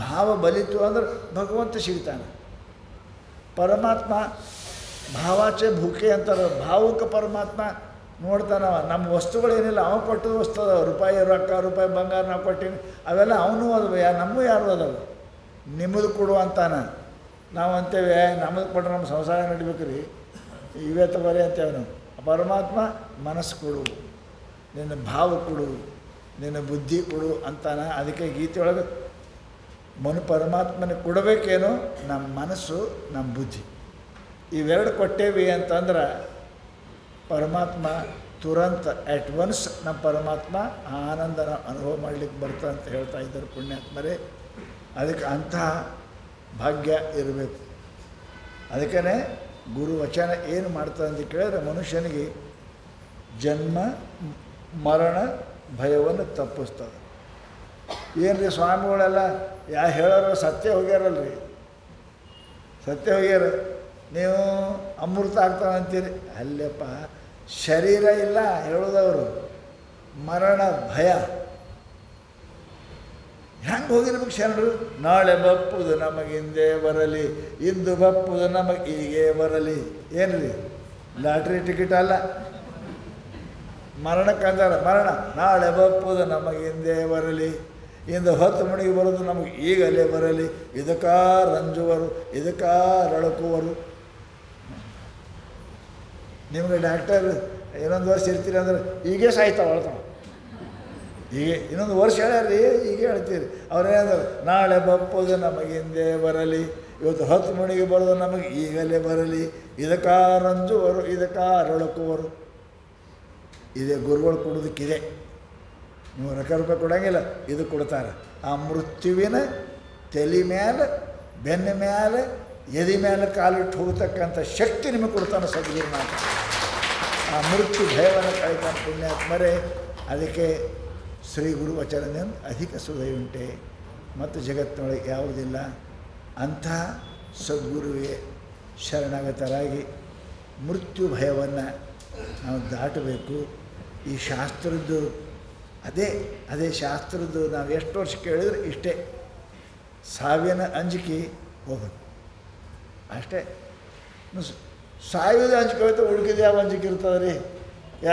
ಭಾವ ಬಲಿತು ಅಂದ್ರೆ ಭಗವಂತ ಸಿಗ್ತಾನೆ. ಪರಮಾತ್ಮ ಭಾವಾಚೆ ಭೂಕೆ ಅಂತಾರೆ. ಭಾವಕ್ಕೆ ಪರಮಾತ್ಮ ನೋಡ್ತಾನವ. ನಮ್ಮ ವಸ್ತುಗಳೇನಿಲ್ಲ, ಅವ ಕೊಟ್ಟದ ವಸ್ತು ಅದಾವ. ರೂಪಾಯಿ ರೊಕ್ಕ, ರೂಪಾಯಿ ಬಂಗಾರ ನಾವು ಕೊಟ್ಟಿನಿ, ಅವೆಲ್ಲ ಅವನು ಅದಾವ. ನಮಗೂ ಯಾರು ಅದಾವ? ನಿಮ್ಮದು ಕೊಡು ಅಂತಾನೆ. ನಾವು ಅಂತೇವೆ ನಮ್ಮದು ಕೊಟ್ಟರೆ ನಮ್ಮ ಸಂಸಾರ ನಡಿಬೇಕು ರೀ, ಇವೇ ತಗೋರಿ ಅಂತೇವೆ ನಾವು. ಪರಮಾತ್ಮ ಮನಸ್ಸು ಕೊಡು, ನಿನ್ನ ಭಾವ ಕೊಡು, ನಿನ್ನ ಬುದ್ಧಿ ಕೊಡು ಅಂತಾನೆ. ಅದಕ್ಕೆ ಗೀತೆಯೊಳಗೆ ಪರಮಾತ್ಮನಿಗೆ ಕೊಡಬೇಕೇನು? ನಮ್ಮ ಮನಸ್ಸು, ನಮ್ಮ ಬುದ್ಧಿ, ಇವೆರಡು ಕೊಟ್ಟೇವಿ ಅಂತಂದ್ರೆ ಪರಮಾತ್ಮ ತುರಂತ ಅಟ್ ಒನ್ಸ್ ನಮ್ಮ ಪರಮಾತ್ಮ ಆನಂದನ ಅನುಭವ ಮಾಡಲಿಕ್ಕೆ ಬರ್ತಾ ಅಂತ ಹೇಳ್ತಾ ಇದ್ದಾರೆ ಪುಣ್ಯಾತ್ಮರೇ. ಅದಕ್ಕೆ ಅಂತಹ ಭಾಗ್ಯ ಇರಬೇಕು. ಅದಕ್ಕೇ ಗುರು ವಚನ ಏನು ಮಾಡ್ತದೆ ಅಂತ ಕೇಳಿದ್ರೆ ಮನುಷ್ಯನಿಗೆ ಜನ್ಮ ಮರಣ ಭಯವನ್ನು ತಪ್ಪಿಸ್ತದೆ. ಏನು ರೀ ಸ್ವಾಮಿಗಳೆಲ್ಲ ಹೇಳೋರು ಸತ್ಯ ಹೋಗ್ಯಾರಲ್ರಿ, ಸತ್ಯ ಹೋಗ್ಯಾರ. ನೀವು ಅಮೃತ ಆಗ್ತಾವೆ ಅಂತೀರಿ. ಅಲ್ಲಪ್ಪ, ಶರೀರ ಇಲ್ಲ ಹೇಳೋದವರು, ಮರಣ ಭಯ. ಹೆಂಗೆ ಹೋಗಿರ್ಬೇಕು ಶರಣರು? ನಾಳೆ ಬಪ್ಪುದು ನಮಗಿಂದೇ ಬರಲಿ, ಇಂದು ಬಪ್ಪುದು ನಮಗೆ ಹೀಗೆ ಬರಲಿ. ಏನು ರೀ, ಲಾಟ್ರಿ ಟಿಕೆಟ್ ಅಲ್ಲ. ಮರಣಕ್ಕೆ ಅಂತಾರೆ, ಮರಣ ನಾಳೆ ಬಪ್ಪುದು ನಮಗಿಂದೇ ಬರಲಿ, ಇಂದು 10 ಮಣಿಗೆ ಬರೋದು ನಮಗೆ ಈಗಲೇ ಬರಲಿ. ಇದಕ್ಕ ರಂಜುವರು, ಇದಕ್ಕ ರಳಕುವರು. ನಿಮಗೆ ಡಾಕ್ಟರ್ ಇನ್ನೊಂದು ವರ್ಷ ಇರ್ತೀರಿ ಅಂದ್ರೆ ಈಗೇ ಸಾಯ್ತಾವೆ ಅಳ್ತಾವೆ. ಹೀಗೆ ಇನ್ನೊಂದು ವರ್ಷ ಹೇಳ್ಯಾರಿ, ಹೀಗೆ ಹೇಳ್ತೀರಿ. ಅವ್ರೇನಂದ್ರೆ ನಾಳೆ ಬಪ್ಪುದು ನಮಗಿಂದೇ ಬರಲಿ, ಇವತ್ತು 10 ಮಣಿಗೆ ಬರೋದು ನಮಗೆ ಈಗಲೇ ಬರಲಿ. ಇದಕ್ಕ ರಂಜುವರು, ಇದಕ್ಕ ರಳಕುವರು. ಇದೇ ಗುರುಗಳು ಕೊಡೋದಕ್ಕಿದೆ. ನೀವು ರೂಪಾಯಿ ಕೊಡೋಂಗಿಲ್ಲ, ಇದು ಕೊಡ್ತಾರೆ. ಆ ಮೃತ್ಯುವಿನ ತಲೆ ಮೇಲೆ, ಬೆನ್ನ ಮೇಲೆ, ಎದೆ ಮೇಲೆ ಕಾಲಿಟ್ಟು ಹೋಗ್ತಕ್ಕಂಥ ಶಕ್ತಿ ನಿಮಗೆ ಕೊಡ್ತಾನೆ ಸದ್ಗುರು ಮಾತ. ಆ ಮೃತ್ಯು ಭಯವನ್ನು ಕಳಿತಾನೆ ಪುಣ್ಯಾತ್ಮರೇ. ಅದಕ್ಕೆ ಶ್ರೀ ಗುರು ವಚನದಿಂದ ಅಧಿಕ ಸುಧಯುಂಟೆ ಮತ್ತು ಜಗತ್ತಿನೊಳಗೆ ಯಾವುದಿಲ್ಲ. ಅಂಥ ಸದ್ಗುರುವೇ ಶರಣಾಗತರಾಗಿ ಮೃತ್ಯು ಭಯವನ್ನು ನಾವು ದಾಟಬೇಕು. ಈ ಶಾಸ್ತ್ರದ್ದು ಅದೇ ಶಾಸ್ತ್ರದ್ದು ನಾವು ಎಷ್ಟು ವರ್ಷ ಕೇಳಿದ್ರೆ ಇಷ್ಟೇ, ಸಾವಿನ ಅಂಜಿಕೆ ಹೋಗೋದು ಅಷ್ಟೇ. ಸಾಯೋದು ಅಂಜಿಕೆ ಹೋಯ್ತು, ಉಳ್ಕಿದ ಯಾವ ಅಂಜಿಕೆ ಇರ್ತದೆ ರೀ?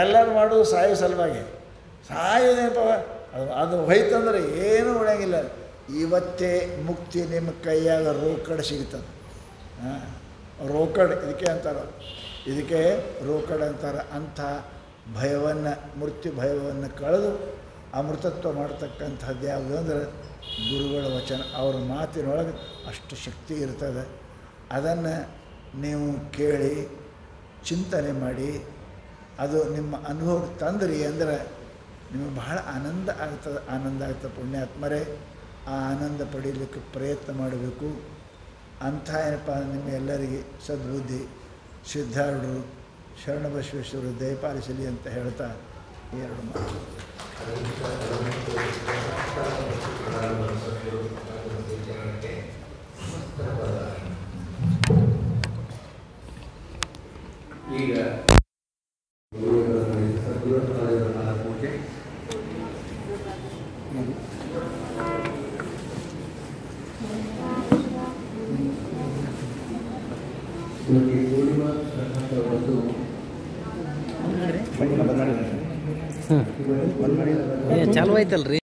ಎಲ್ಲರೂ ಮಾಡೋದು ಸಾಯೋ ಸಲುವಾಗಿ. ಸಾಯೋದೇನಪ್ಪ, ಅದು ಹೋಯ್ತಂದ್ರೆ ಏನೂ ಉಳಿಯಂಗಿಲ್ಲ. ಇವತ್ತೇ ಮುಕ್ತಿ ನಿಮ್ಮ ಕೈಯಾಗ ರೋಕಡ್ ಸಿಗ್ತದೆ. ರೋಕಡ್ ಇದಕ್ಕೆ ಅಂತಾರೆ, ಇದಕ್ಕೆ ರೋಕಡ್ ಅಂತಾರೆ. ಅಂಥ ಭಯವನ್ನು, ಮೃತ್ಯು ಭಯವನ್ನು ಕಳೆದು ಅಮೃತತ್ವ ಮಾಡ್ತಕ್ಕಂಥದ್ದು ಯಾವುದು ಅಂದರೆ ಗುರುಗಳ ವಚನ. ಅವರ ಮಾತಿನೊಳಗೆ ಅಷ್ಟು ಶಕ್ತಿ ಇರ್ತದೆ. ಅದನ್ನು ನೀವು ಕೇಳಿ ಚಿಂತನೆ ಮಾಡಿ ಅದು ನಿಮ್ಮ ಅನುಭವಕ್ಕೆ ತಂದ್ರಿ ಅಂದರೆ ನಿಮಗೆ ಬಹಳ ಆನಂದ ಆಗ್ತದೆ ಪುಣ್ಯಾತ್ಮರೇ. ಆ ಆನಂದ ಪಡೀಲಿಕ್ಕೆ ಪ್ರಯತ್ನ ಮಾಡಬೇಕು. ಅಂಥ ಏನಪ್ಪ ನಿಮ್ಮ ಎಲ್ಲರಿಗೆ ಸದ್ಬುದ್ಧಿ ಸಿದ್ಧಾರೂಢರು ಶರಣಬಸವೇಶ್ವರರು ದಯಪಾಲಿಸಲಿ ಅಂತ ಹೇಳ್ತಾ ಎರಡು ಮಾತು. ಈಗ ಚಾಲು ಆಯ್ತಲ್ರಿ.